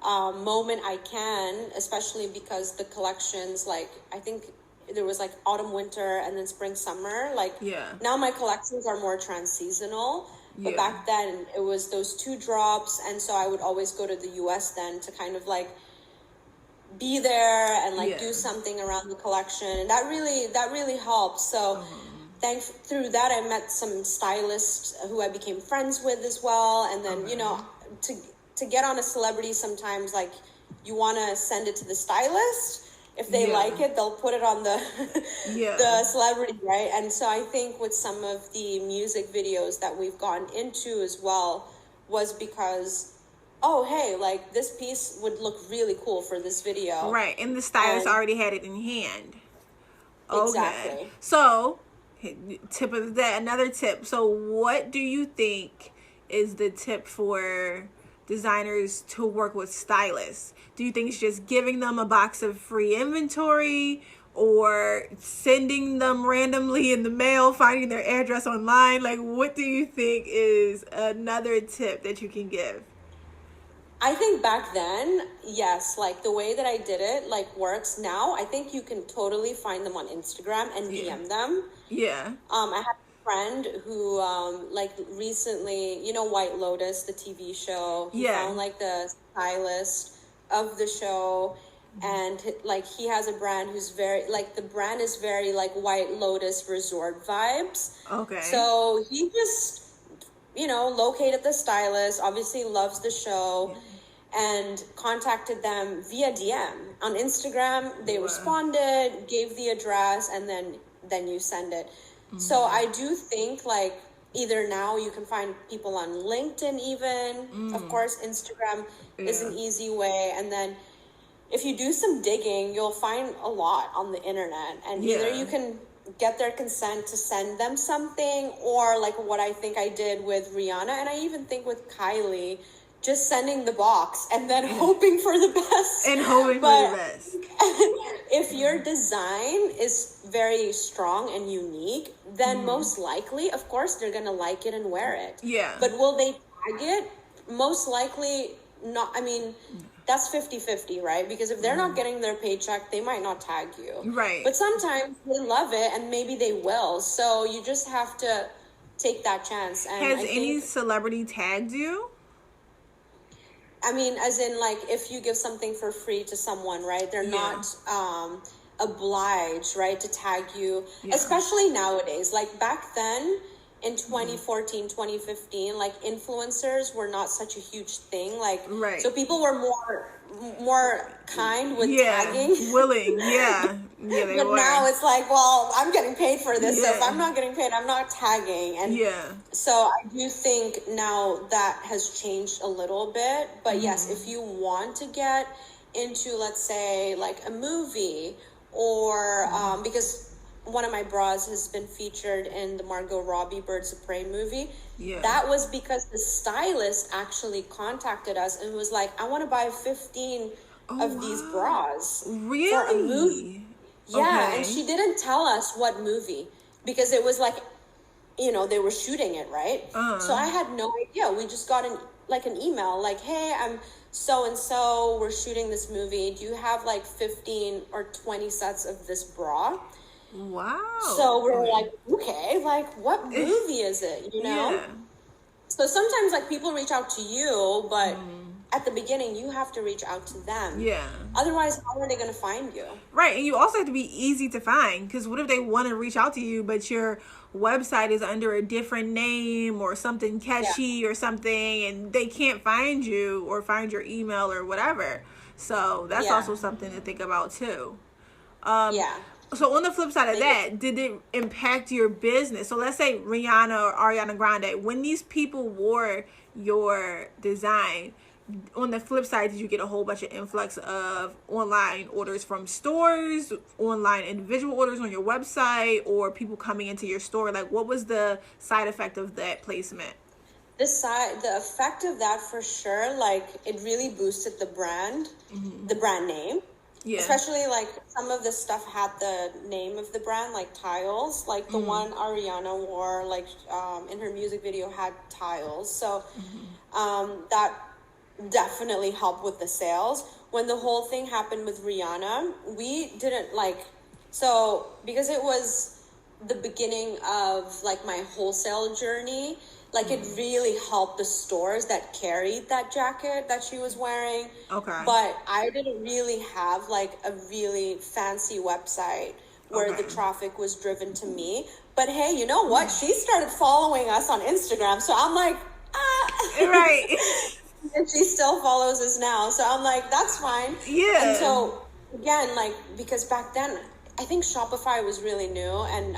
moment I can, especially because the collections, I think there was autumn, winter, and then spring, summer. Now my collections are more trans-seasonal. But back then, it was those two drops, and so I would always go to the U.S. then to kind of be there and like do something around the collection, and that really helps. So through that I met some stylists who I became friends with as well. And then you know, to get on a celebrity, sometimes like you want to send it to the stylist. If they like it, they'll put it on the the celebrity, right? And so I think with some of the music videos that we've gotten into as well was because, oh, hey, like this piece would look really cool for this video. Right, and the stylist already had it in hand. Okay. Exactly. So, tip of that, another tip. So what do you think is the tip for designers to work with stylists? Do you think it's just giving them a box of free inventory, or sending them randomly in the mail, finding their address online? Like, what do you think is another tip that you can give? I think back then, yes, like the way that I did it like works now. I think you can totally find them on Instagram and DM them. Yeah. I had a friend who like recently, you know, White Lotus, the TV show. He found like the stylist of the show, and like he has a brand who's very like, the brand is very like White Lotus resort vibes. Okay. So he just, you know, located the stylist, obviously loves the show, and contacted them via DM on Instagram. They responded, gave the address, and then you send it. So I do think like either now you can find people on LinkedIn even. Of course, Instagram is an easy way. And then if you do some digging, you'll find a lot on the internet. And either you can get their consent to send them something, or like what I think I did with Rihanna, and I even think with Kylie, just sending the box and then hoping for the best. And hoping for the best. If your design is very strong and unique, then most likely, of course, they're going to like it and wear it. Yeah. But will they tag it? Most likely not. I mean, that's 50-50, right? Because if they're not getting their paycheck, they might not tag you. Right. But sometimes they love it and maybe they will. So you just have to take that chance. And has any celebrity tagged you? I mean, as in, like, if you give something for free to someone, right, they're not obliged, right, to tag you, especially nowadays. Like, back then, in 2014, 2015, like, influencers were not such a huge thing. Like, so people were more kind with tagging. Willing, they but were. Now it's like, well, I'm getting paid for this, so if I'm not getting paid, I'm not tagging. And so I do think now that has changed a little bit. But yes, if you want to get into, let's say, like a movie, or because one of my bras has been featured in the Margot Robbie Birds of Prey movie. That was because the stylist actually contacted us and was like, I want to buy 15 of these bras for a movie. And she didn't tell us what movie, because it was like, you know, they were shooting it, right? So I had no idea. We just got an email like, hey, I'm so-and-so, we're shooting this movie. Do you have like 15 or 20 sets of this bra? Wow. So we're like, okay, like what movie is it, you know? So sometimes like people reach out to you, but at the beginning you have to reach out to them. Otherwise, how are they going to find you? Right. And you also have to be easy to find, because what if they want to reach out to you, but your website is under a different name or something catchy or something, and they can't find you or find your email or whatever. So that's also something to think about too. So on the flip side of that, did it impact your business? So let's say Rihanna or Ariana Grande, when these people wore your design, on the flip side, did you get a whole bunch of influx of online orders from stores, online individual orders on your website, or people coming into your store? Like, what was the side effect of that placement? The effect of that, for sure, like, it really boosted the brand, the brand name. Especially like some of the stuff had the name of the brand, like tiles, like the one Ariana wore, like in her music video had tiles. So that definitely helped with the sales. When the whole thing happened with Rihanna, we didn't like, so because it was the beginning of like my wholesale journey, Like, it really helped the stores that carried that jacket that she was wearing. Okay. But I didn't really have, like, a really fancy website where the traffic was driven to me. But hey, you know what? She started following us on Instagram. So I'm like, Right. And she still follows us now. So I'm like, that's fine. Yeah. And so, again, like, because back then, I think Shopify was really new, and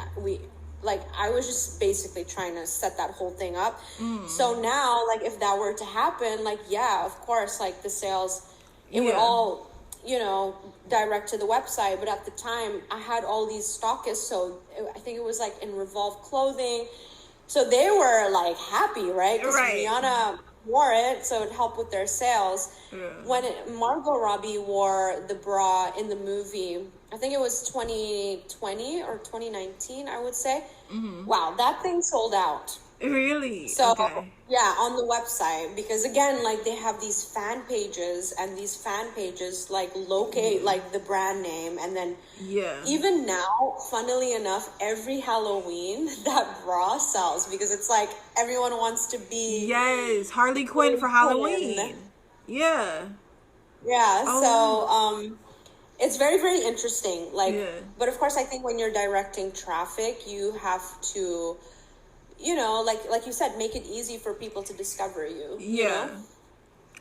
I was just basically trying to set that whole thing up. So now, like, if that were to happen, like, yeah, of course, like, the sales, it would all, direct to the website. But at the time, I had all these stockists, so I think it was, like, in Revolve Clothing. So they were, like, happy, right? Because Rihanna wore it, so it helped with their sales. When Margot Robbie wore the bra in the movie, I think it was 2020 or 2019, I would say. Wow, that thing sold out. Really? So, yeah, on the website. Because, again, like, they have these fan pages, and these fan pages, like, locate, like, the brand name. And then, even now, funnily enough, every Halloween, that bra sells. Because it's like, everyone wants to be... Yes, Harley Quinn for Halloween. Yeah. Yeah, so, it's very, very interesting. Like, but, of course, I think when you're directing traffic, you have to... like you said, make it easy for people to discover you. You know?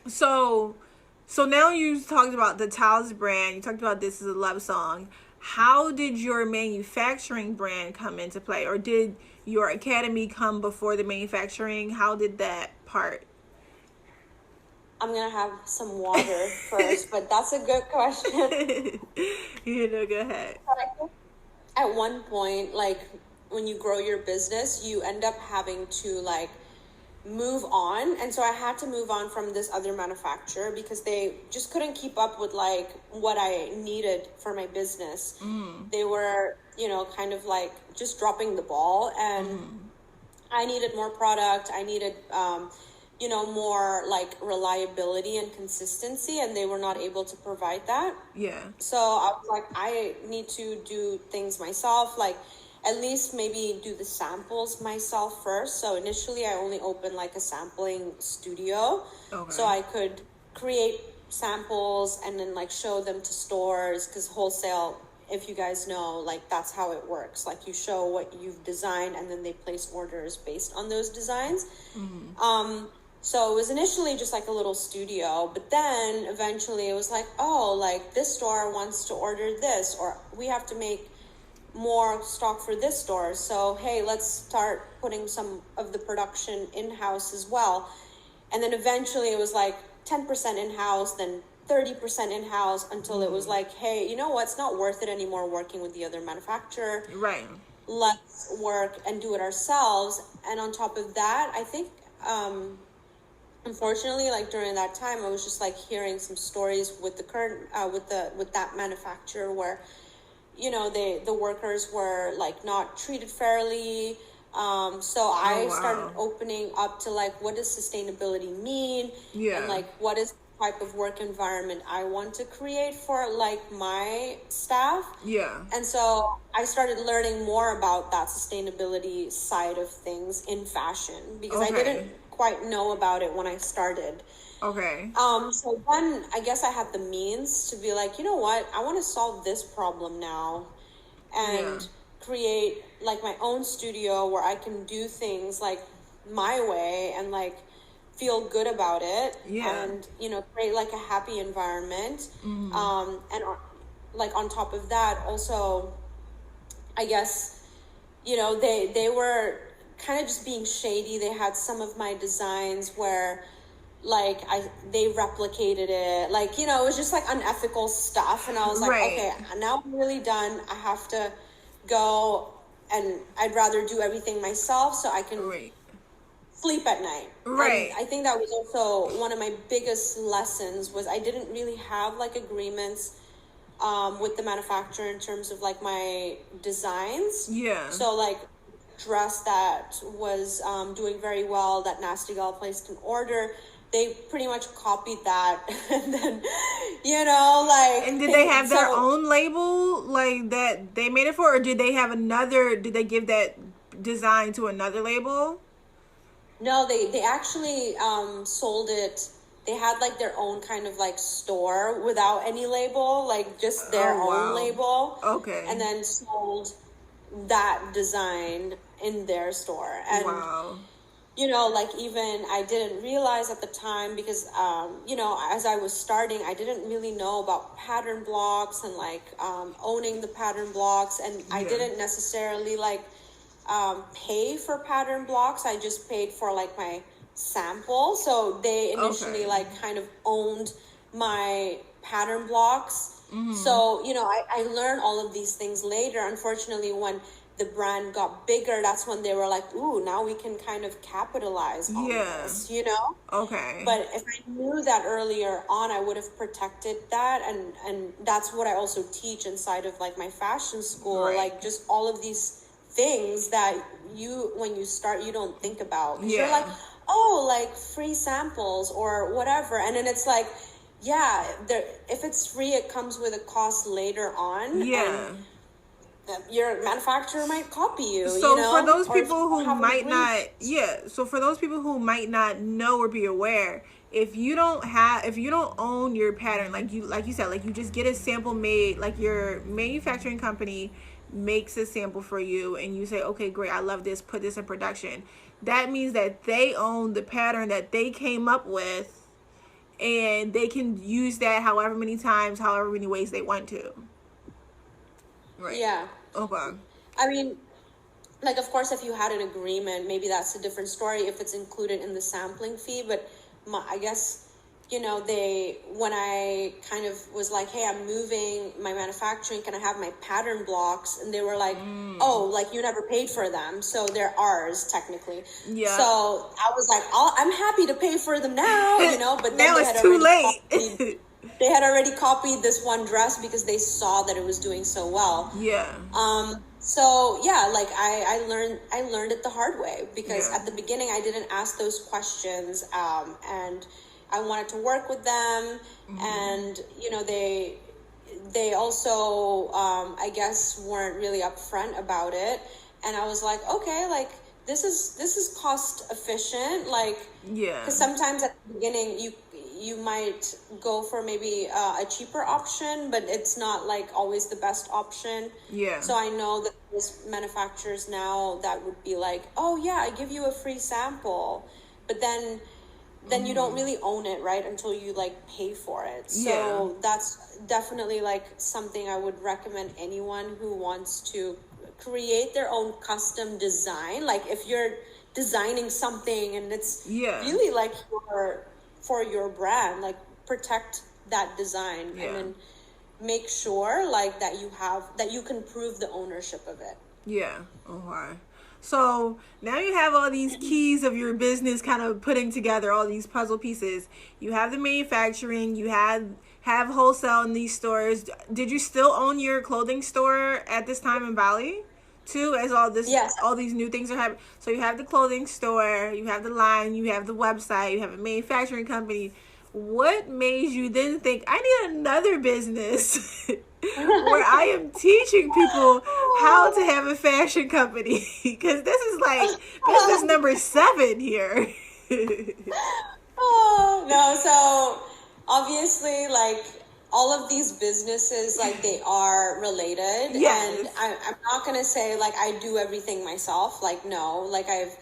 So now you talked about the Towels brand. You talked about This Is a Love Song. How did your manufacturing brand come into play? Or did your academy come before the manufacturing? How did that part? I'm going to have some water first, but that's a good question. Go ahead. But I think at one point, like, when you grow your business, you end up having to, like, move on. And so I had to move on from this other manufacturer because they just couldn't keep up with, like, what I needed for my business. They were, kind of, like, just dropping the ball, and I needed more product. I needed, more, like, reliability and consistency, and they were not able to provide that. Yeah. So I was like, I need to do things myself, like, at least maybe do the samples myself first. So initially I only opened, like, a sampling studio. So I could create samples and then, like, show them to stores, because wholesale, if you guys know, like, that's how it works. Like, you show what you've designed and then they place orders based on those designs. So it was initially just like a little studio, but then eventually it was like, oh, like, this store wants to order this, or we have to make more stock for this store. So, hey, let's start putting some of the production in-house as well. And then eventually it was like 10% in-house, then 30% in-house, until it was like, hey, you know what? It's not worth it anymore working with the other manufacturer. Right. Let's work and do it ourselves. And on top of that, I think, unfortunately, like, during that time, I was just, like, hearing some stories with the current, with that manufacturer where, the workers were, like, not treated fairly. So I started opening up to, like, what does sustainability mean? And, like, what is the type of work environment I want to create for, like, my staff? Yeah. And so I started learning more about that sustainability side of things in fashion, because I didn't quite know about it when I started. So then I guess I had the means to be like, you know what, I want to solve this problem now and create, like, my own studio where I can do things, like, my way and, like, feel good about it and, create, like, a happy environment. And, like, on top of that, also, I guess, they were kind of just being shady. They had some of my designs where, like, they replicated it, like, it was just, like, unethical stuff. And I was like, okay, now I'm really done. I have to go, and I'd rather do everything myself so I can sleep at night. And I think that was also one of my biggest lessons, was I didn't really have, like, agreements with the manufacturer in terms of, like, my designs. So, like, dress that was doing very well, that Nasty Gal placed an order, they pretty much copied that. And then, like... And did they have their own label, like, that they made it for? Or did they have did they give that design to another label? No, they actually sold it. They had like their own kind of like store without any label, like just their own label. Okay. And then sold that design in their store. And you know, like even I didn't realize at the time because, you know, as I was starting, I didn't really know about pattern blocks and like owning the pattern blocks. And I didn't necessarily like pay for pattern blocks. I just paid for like my sample. So they initially like kind of owned my pattern blocks. So, you know, I learned all of these things later. Unfortunately, when the brand got bigger, that's when they were like, ooh, now we can kind of capitalize on this, you know? Okay. But if I knew that earlier on, I would have protected that. And that's what I also teach inside of like my fashion school, like just all of these things that you, when you start, you don't think about. You're like, oh, like free samples or whatever. And then it's like, yeah, if it's free, it comes with a cost later on. And your manufacturer might copy you. So you know? for those people who might not, so for those people who might not know or be aware, if you don't own your pattern, like you said, like you just get a sample made, like your manufacturing company makes a sample for you, and you say, okay, great, I love this, put this in production. That means that they own the pattern that they came up with. And they can use that however many times, however many ways they want to. Right. Yeah. Okay. I mean, like, of course, if you had an agreement, maybe that's a different story if it's included in the sampling fee. But I guess, you know, when I kind of was like, hey, I'm moving my manufacturing, can I have my pattern blocks? And they were like, oh, like you never paid for them. So they're ours technically. Yeah. So I was like, I'm happy to pay for them now, you know, but then now it's too late. They had already copied this one dress because they saw that it was doing so well. Yeah. So yeah, like I learned it the hard way because at the beginning I didn't ask those questions, and I wanted to work with them, and you know they also I guess weren't really upfront about it, and I was like, okay, like this is cost efficient, like because sometimes at the beginning you might go for maybe a cheaper option, but it's not like always the best option. So I know that there's manufacturers now that would be like, oh yeah, I give you a free sample, but then you don't really own it, right, until you like pay for it. So that's definitely like something I would recommend anyone who wants to create their own custom design. Like if you're designing something and it's really like for your brand, like protect that design and then make sure like that you can prove the ownership of it. Okay. So now you have all these keys of your business kind of putting together all these puzzle pieces. You have the manufacturing, you have wholesale in these stores. Did you still own your clothing store at this time in Bali too, as all these new things are happening? So you have the clothing store, you have the line, you have the website, you have a manufacturing company. What made you then think, I need another business where I am teaching people how to have a fashion company? Because this is like business number 7 here. Oh, no. So obviously, like all of these businesses, like they are related. And I'm not going to say like I do everything myself. Like, no, like I've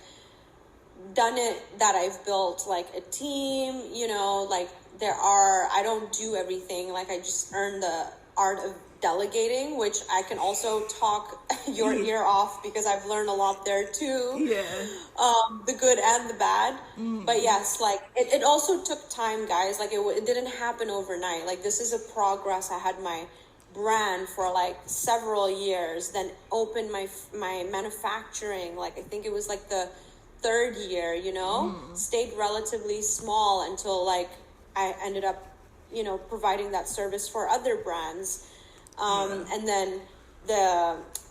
done it that I've built like a team, you know, like I don't do everything. Like I just earned the art of delegating, which I can also talk your ear off because I've learned a lot there too. The good and the bad. But yes, like it also took time, guys. Like it didn't happen overnight. Like this is a progress. I had my brand for like several years, then opened my manufacturing. Like I think it was like the 3rd year, you know, stayed relatively small until like I ended up, you know, providing that service for other brands. And then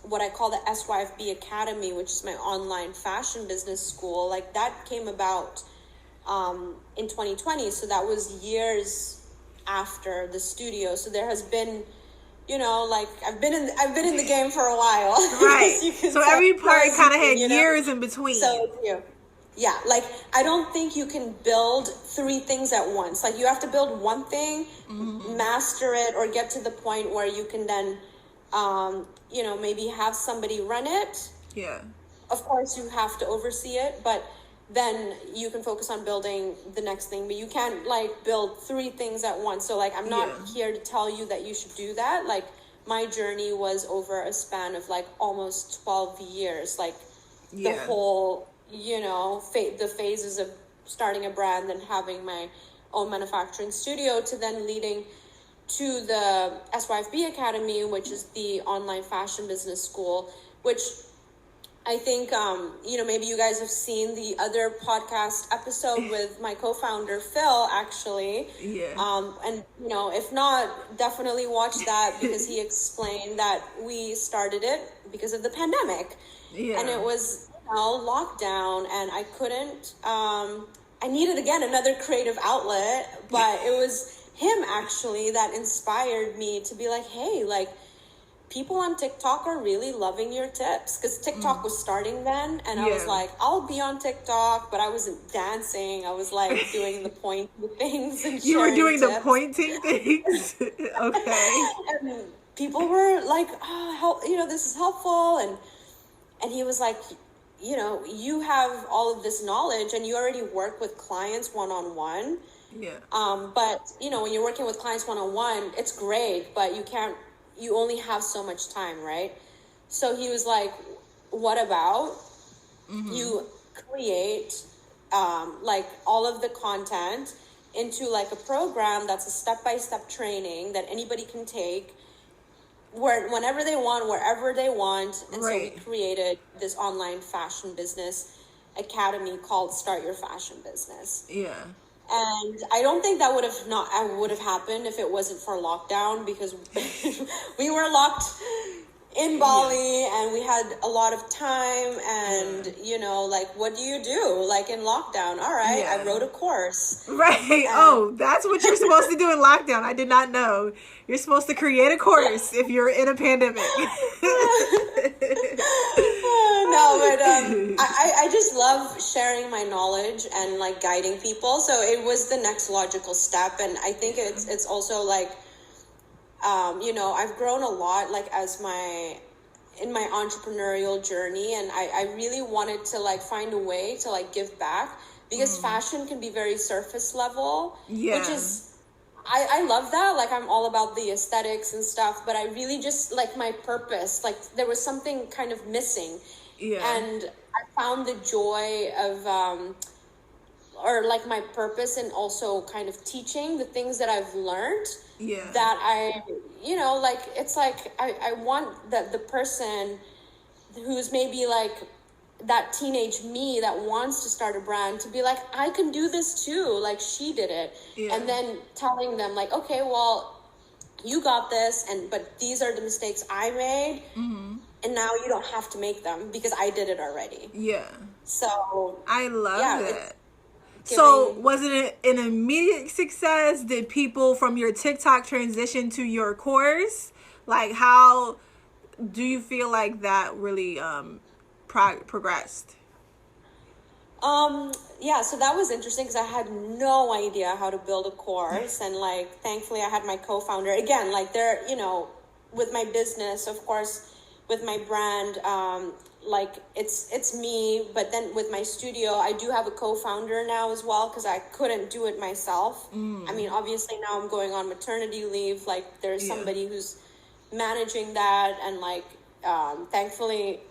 what I call the SYFB Academy, which is my online fashion business school, like that came about in 2020. So that was years after the studio. So there has been, you know, like I've been in the game for a while. Right. So every part kind of had years in between. So Yeah, like I don't think you can build 3 things at once. Like you have to build one thing, master it, or get to the point where you can then, maybe have somebody run it. Yeah. Of course, you have to oversee it, but then you can focus on building the next thing. But you can't like build 3 things at once. So like I'm not here to tell you that you should do that. Like my journey was over a span of like almost 12 years. Like the whole, the phases of starting a brand and having my own manufacturing studio to then leading to the SYFB Academy, which is the online fashion business school, which I think, maybe you guys have seen the other podcast episode with my co-founder, Phil, actually. Yeah. And, if not, definitely watch that because he explained that we started it because of the pandemic. Yeah. And it was, lockdown, and I couldn't, I needed, again, another creative outlet, but it was him, actually, that inspired me to be like, hey, like, people on TikTok are really loving your tips, because TikTok was starting then, and I was like, I'll be on TikTok, but I wasn't dancing. I was like doing the pointing things. And you were doing tips. The pointing things? Okay. And people were like, this is helpful. And he was like, you have all of this knowledge and you already work with clients one-on-one. Yeah. But, when you're working with clients one-on-one, it's great, but you only have so much time, right? So he was like, what about you create like all of the content into like a program that's a step-by-step training that anybody can take whenever they want, wherever they want. And so we created this online fashion business academy called Start Your Fashion Business. Yeah. And I don't think that would have happened if it wasn't for lockdown, because we were locked in Bali and we had a lot of time and, like, what do you do? Like in lockdown? All right, I wrote a course. Right. That's what you're supposed to do in lockdown. I did not know. You're supposed to create a course if you're in a pandemic. No, but I just love sharing my knowledge and like guiding people. So it was the next logical step. And I think it's also like, I've grown a lot like in my entrepreneurial journey, and I really wanted to like find a way to like give back, because fashion can be very surface level, which is, I love that. Like I'm all about the aesthetics and stuff, but I really just like my purpose, like there was something kind of missing. Yeah. And I found the joy of, or like my purpose in also kind of teaching the things that I've learned. Yeah. That I, like, it's like, I want that the person who's maybe like that teenage me that wants to start a brand to be like, I can do this too. Like she did it. Yeah. And then telling them like, okay, well, you got this. But these are the mistakes I made. Mm-hmm. And now you don't have to make them because I did it already. Yeah. So I love that. So was it an immediate success? Did people from your TikTok transition to your course? Like, how do you feel like that really progressed? Yeah, so that was interesting because I had no idea how to build a course. And like, thankfully I had my co-founder again, like they're, with my business, of course, with my brand, like it's me, but then with my studio, I do have a co-founder now as well, because I couldn't do it myself. I mean, obviously now I'm going on maternity leave, like there's somebody who's managing that, and like thankfully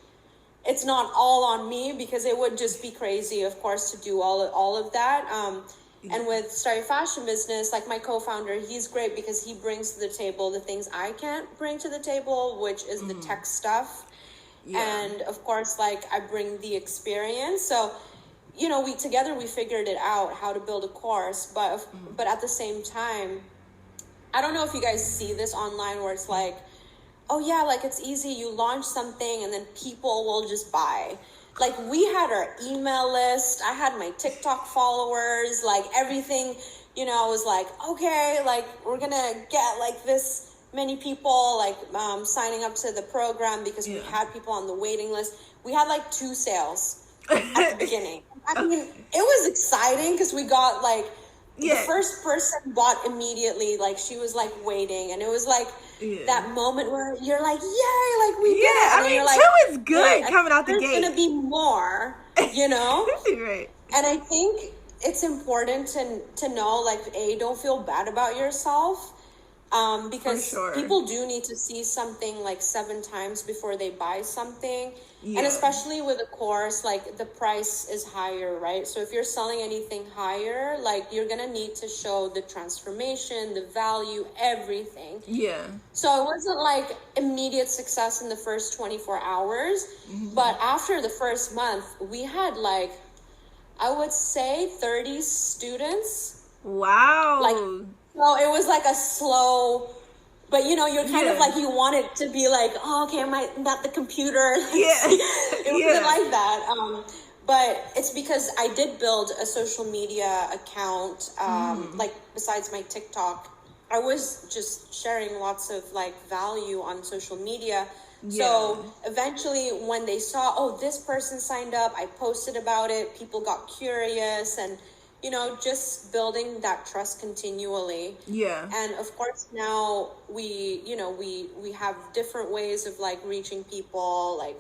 it's not all on me, because it would just be crazy, of course, to do all of that. And with Start Your Fashion Business, like my co-founder, he's great because he brings to the table the things I can't bring to the table, which is the tech stuff. Yeah. And of course, like I bring the experience. So, we figured it out how to build a course, but at the same time, I don't know if you guys see this online where it's like, oh yeah, like it's easy. You launch something and then people will just buy. Like we had our email list. I had my TikTok followers, like everything, I was like, okay, like we're going to get like this many people like signing up to the program, because we had people on the waiting list. We had like 2 sales. at the beginning. I mean, it was exciting because we got like, Yeah. the first person bought immediately, like she was like waiting, and it was like that moment where you're like, yay, like we did it. I And mean, you're like, two is good wait, coming out the gate. There's gonna be more, you know? Right. And I think it's important to know, like, don't feel bad about yourself. Because people do need to see something like 7 times before they buy something. Yeah. And especially with a course, like the price is higher, right? So if you're selling anything higher, like you're going to need to show the transformation, the value, everything. Yeah. So it wasn't like immediate success in the first 24 hours. Mm-hmm. But after the first month, we had like, I would say 30 students. Wow. Like, so it was like a slow, but you know, you're kind of like, you want it to be like, oh, okay, am I not the computer? It wasn't like that. But it's because I did build a social media account, like besides my TikTok. I was just sharing lots of like value on social media. Yeah. So eventually when they saw, oh, this person signed up, I posted about it, people got curious, and you know, just building that trust continually. Yeah. And of course now we have different ways of like reaching people, like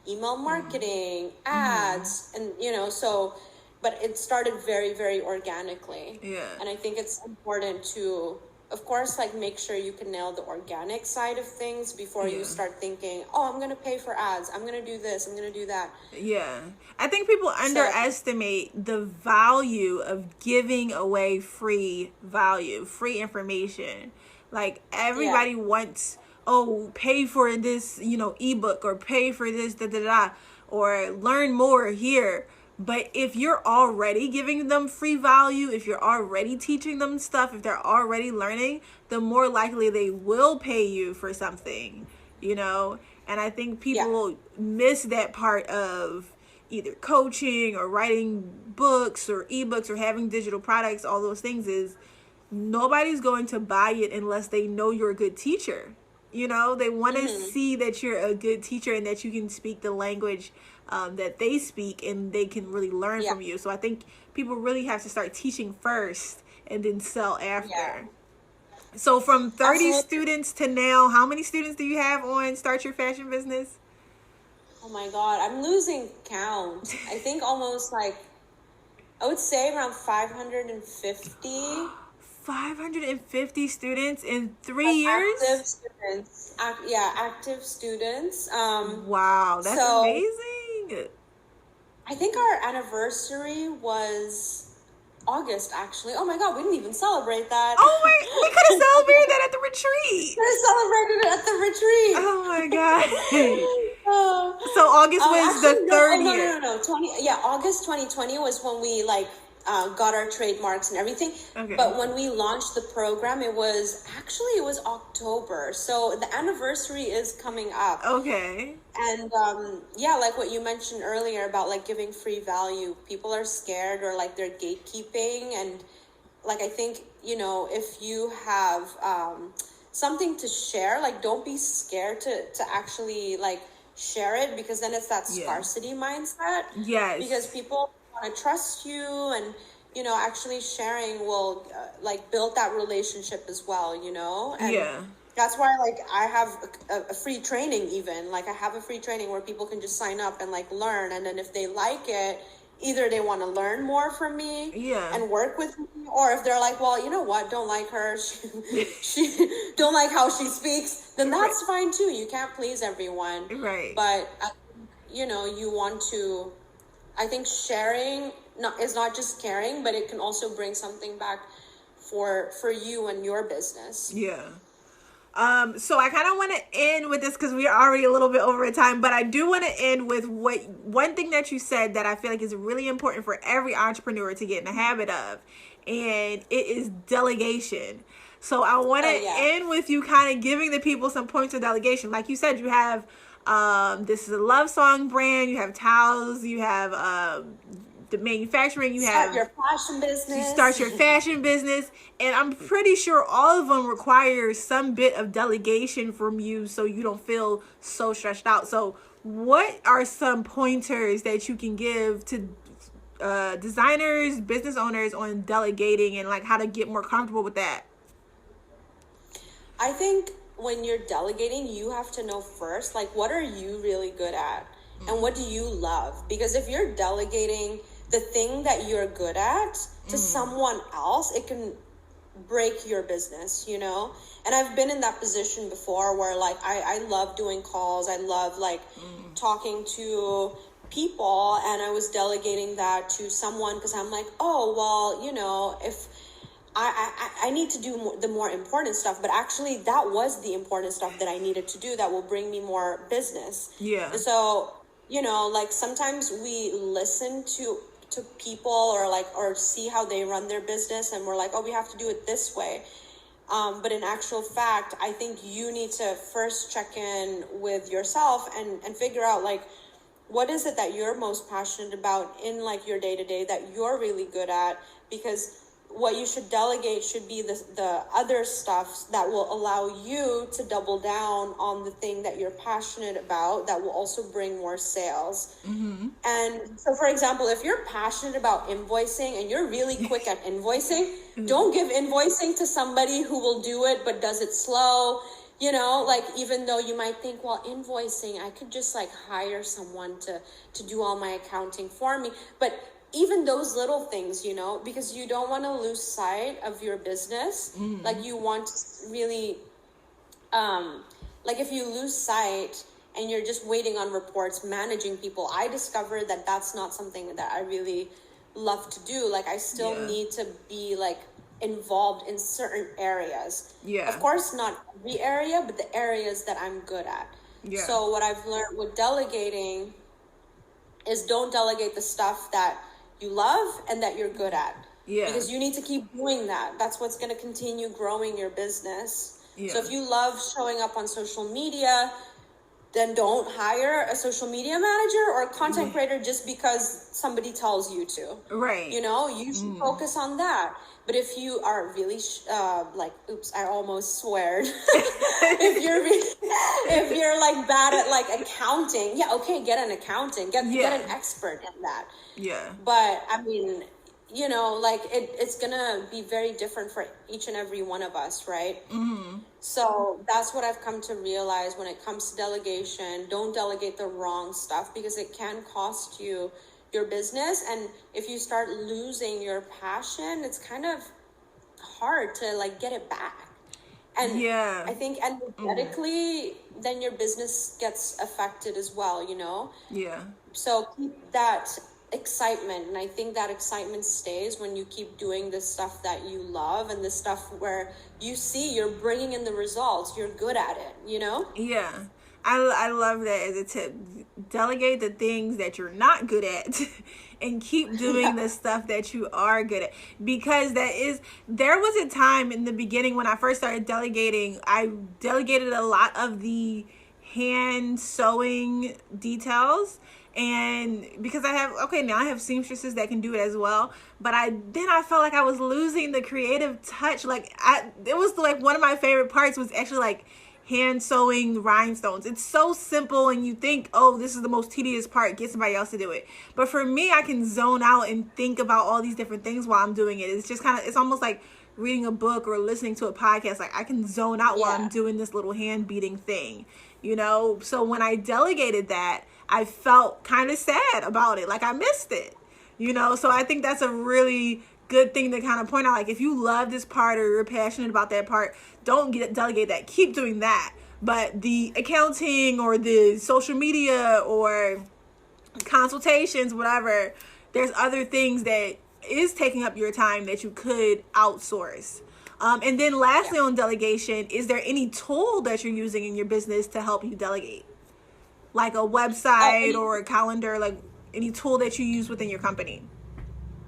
email marketing, ads, and you know, so, but it started very, very organically. Yeah. And I think it's important to, of course, like make sure you can nail the organic side of things before you start thinking, oh, I'm going to pay for ads. I'm going to do this. I'm going to do that. Yeah. I think people underestimate the value of giving away free value, free information. Like everybody wants, oh, pay for this, you know, ebook, or pay for this, or learn more here. But if you're already giving them free value, if you're already teaching them stuff, if they're already learning, the more likely they will pay you for something, you know? And I think people miss that part of either coaching or writing books or ebooks or having digital products. All those things is nobody's going to buy it unless they know you're a good teacher. You know, they want to see that you're a good teacher and that you can speak the language that they speak, and they can really learn from you. So I think people really have to start teaching first and then sell after. Yeah. So from 30 students to now, how many students do you have on Start Your Fashion Business? Oh my God, I'm losing count. I think almost like, I would say around 550. 550 students in 3 years? Active students. Active students. Wow, that's amazing. I think our anniversary was August, actually. Oh my God, we didn't even celebrate that. Oh my, we could have celebrated that at the retreat. We could have celebrated it at the retreat. Oh my God. So August was the third year. No. August 2020 was when we like got our trademarks and everything. Okay. But when we launched the program, it was October. So the anniversary is coming up. Okay. And like what you mentioned earlier about like giving free value, people are scared or like they're gatekeeping. And like, I think, you know, if you have something to share, like don't be scared to actually like share it, because then it's that scarcity mindset. Yes. Because people want to trust you, and you know, actually sharing will like build that relationship as well, you know. And that's why like I have a free training. Even like I have a free training where people can just sign up and like learn, and then if they like it, either they want to learn more from me and work with me, or if they're like, well, you know what, don't like her, she don't like how she speaks, then that's fine too. You can't please everyone, right? But you know, you want to, I think sharing is not just caring, but it can also bring something back for you and your business. Yeah. So I kind of want to end with this because we are already a little bit over time, but I do want to end with one thing that you said that I feel like is really important for every entrepreneur to get in the habit of, and it is delegation. So I want to end with you kind of giving the people some points of delegation. Like you said, you have, this is a love song brand, you have towels, you have, the manufacturing, you have your fashion business. You start your fashion business, and I'm pretty sure all of them require some bit of delegation from you, so you don't feel so stressed out. So what are some pointers that you can give to designers, business owners on delegating and like how to get more comfortable with that? I think when you're delegating, you have to know first, like, what are you really good at? And what do you love? Because if you're delegating the thing that you're good at to someone else, it can break your business, you know? And I've been in that position before where like I love doing calls. I love like talking to people, and I was delegating that to someone because I'm like, oh, well, you know, if I need to do the more important stuff, but actually that was the important stuff that I needed to do that will bring me more business. Yeah. So, you know, like sometimes we listen to people or see how they run their business and we're like, oh, we have to do it this way. But in actual fact, I think you need to first check in with yourself and figure out like, what is it that you're most passionate about in like your day-to-day that you're really good at? Because what you should delegate should be the other stuff that will allow you to double down on the thing that you're passionate about that will also bring more sales. And so, for example, if you're passionate about invoicing and you're really quick at invoicing, don't give invoicing to somebody who will do it but does it slow. You know, like, even though you might think, well, invoicing, I could just like hire someone to do all my accounting for me. But even those little things, you know, because you don't want to lose sight of your business. Like you want to really, like if you lose sight and you're just waiting on reports, managing people, I discovered that that's not something that I really love to do. Like I still need to be like involved in certain areas. Of course, not every area, but the areas that I'm good at. So what I've learned with delegating is don't delegate the stuff that you love and that you're good at. Because you need to keep doing that. That's what's going to continue growing your business. So if you love showing up on social media, then don't hire a social media manager or a content creator just because somebody tells you to. Right. You know, you should focus on that. But if you are really like, oops, I almost sweared. if you're like bad at like accounting, okay, get an accountant, get an expert in that. But I mean, you know, like it's gonna be very different for each and every one of us, right? So that's what I've come to realize when it comes to delegation. Don't delegate the wrong stuff because it can cost you your business. And if you start losing your passion, it's kind of hard to like get it back. And I think energetically, then your business gets affected as well, you know? So keep that excitement, and I think that excitement stays when you keep doing the stuff that you love and the stuff where you see you're bringing in the results, you're good at it, you know? I love that as a tip. Delegate the things that you're not good at and keep doing the stuff that you are good at, because there was a time in the beginning when I first started delegating, I delegated a lot of the hand sewing details. And because now I have seamstresses that can do it as well, but I felt like I was losing the creative touch. Like it was like one of my favorite parts was actually like hand sewing rhinestones. It's so simple, and you think, oh, this is the most tedious part, get somebody else to do it. But for me, I can zone out and think about all these different things while I'm doing it. It's just it's almost like reading a book or listening to a podcast. Like I can zone out while I'm doing this little hand beating thing, you know? So when I delegated that, I felt kind of sad about it. Like I missed it, you know? So I think that's a really good thing to kind of point out. Like if you love this part or you're passionate about that part, don't delegate that. Keep doing that. But the accounting or the social media or consultations, whatever, there's other things that is taking up your time that you could outsource. And then lastly on delegation, is there any tool that you're using in your business to help you delegate? Like a website or a calendar, like any tool that you use within your company?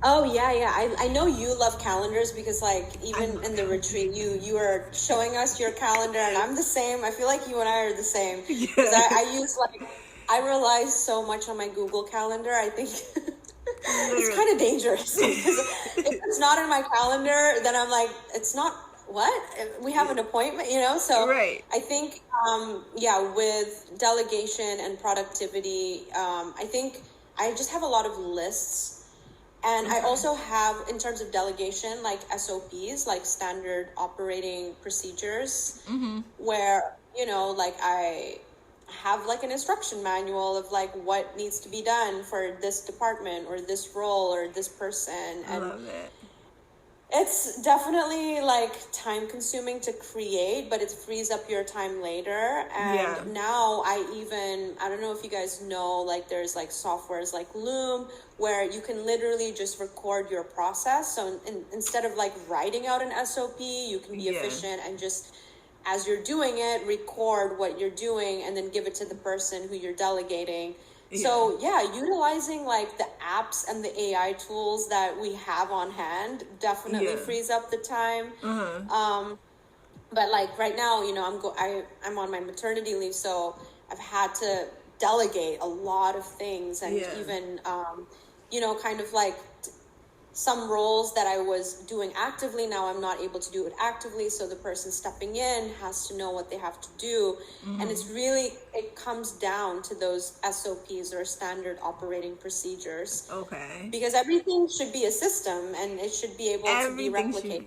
Oh, yeah. I know you love calendars because, like, even in the retreat, you were showing us your calendar, and I'm the same. I feel like you and I are the same. Because I use, like, I rely so much on my Google Calendar. I think it's kind of dangerous. Because if it's not in my calendar, then I'm like, it's not what? We have an appointment, So right. I think, with delegation and productivity, I think I just have a lot of lists. And I also have, in terms of delegation, like SOPs, like standard operating procedures, where, like I have like an instruction manual of like what needs to be done for this department or this role or this person. I love it. It's definitely like time consuming to create, but it frees up your time later. And now I don't know if you guys know, like there's like softwares like Loom where you can literally just record your process. So instead of like writing out an SOP, you can be efficient and just, as you're doing it, record what you're doing and then give it to the person who you're delegating. So utilizing like the apps and the AI tools that we have on hand definitely frees up the time. But like right now, I'm on my maternity leave, so I've had to delegate a lot of things, and even kind of like some roles that I was doing actively, now I'm not able to do it actively. So the person stepping in has to know what they have to do. And it comes down to those SOPs or standard operating procedures. Okay. Because everything should be a system and it should be able to be replicated.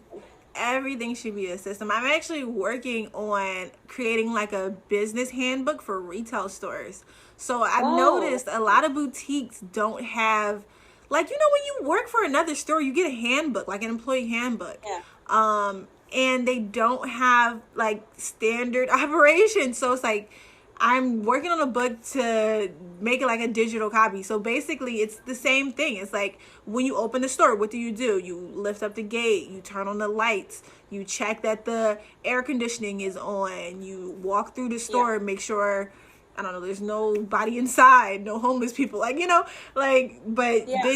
Everything should be a system. I'm actually working on creating like a business handbook for retail stores. So I've noticed a lot of boutiques don't have, like, when you work for another store, you get a handbook, like an employee handbook. And they don't have like standard operations. So it's like, I'm working on a book to make it like a digital copy. So basically it's the same thing. It's like when you open the store, what do? You lift up the gate, you turn on the lights, you check that the air conditioning is on, you walk through the store and make sure, I don't know, there's nobody inside, no homeless people, then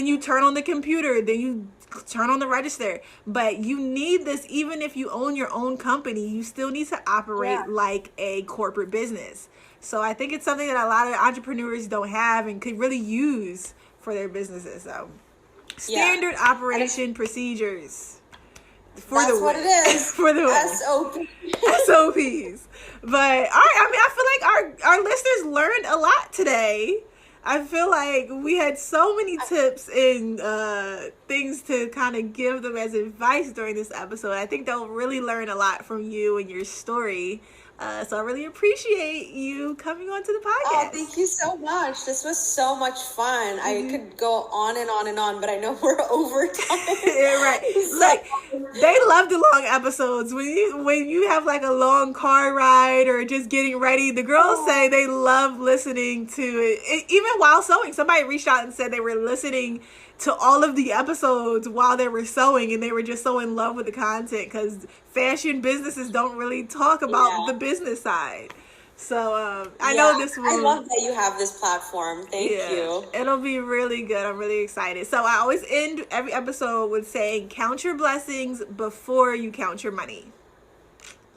you turn on the computer, then you turn on the register. But you need this, even if you own your own company, you still need to operate like a corporate business. So I think it's something that a lot of entrepreneurs don't have and could really use for their businesses. So standard operation procedures. That's what it is. For the SOPs. But I feel like our listeners learned a lot today. I feel like we had so many tips and things to kind of give them as advice during this episode. I think they'll really learn a lot from you and your story. So I really appreciate you coming on to the podcast. Oh, thank you so much. This was so much fun. I could go on and on and on, but I know we're over time. Right. Like, they love the long episodes. When you have like a long car ride or just getting ready, the girls say they love listening to it. Even while sewing, somebody reached out and said they were listening to all of the episodes while they were sewing, and they were just so in love with the content because fashion businesses don't really talk about the business side. So I know this will... I love that you have this platform. Thank you. It'll be really good. I'm really excited. So I always end every episode with saying, count your blessings before you count your money.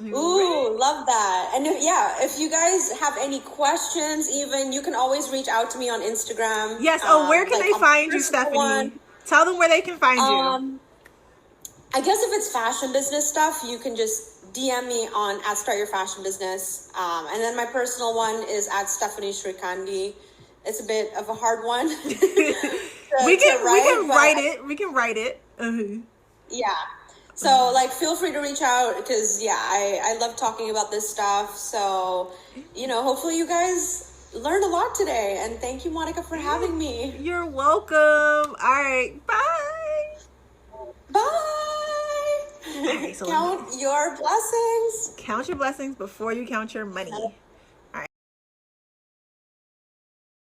Ooh, love that. And if you guys have any questions, even, you can always reach out to me on Instagram. Yes. Where can they find you, Stephanie? Tell them where they can find you. I guess if it's fashion business stuff, you can just DM me on @StartYourFashionBusiness. And then my personal one is @Stephanie Shrikandi. It's a bit of a hard one. We can write it. Yeah. So, feel free to reach out because, I love talking about this stuff. So, hopefully you guys learned a lot today. And thank you, Monica, for having me. You're welcome. All right. Bye. Bye. All right, so count your blessings. Count your blessings before you count your money.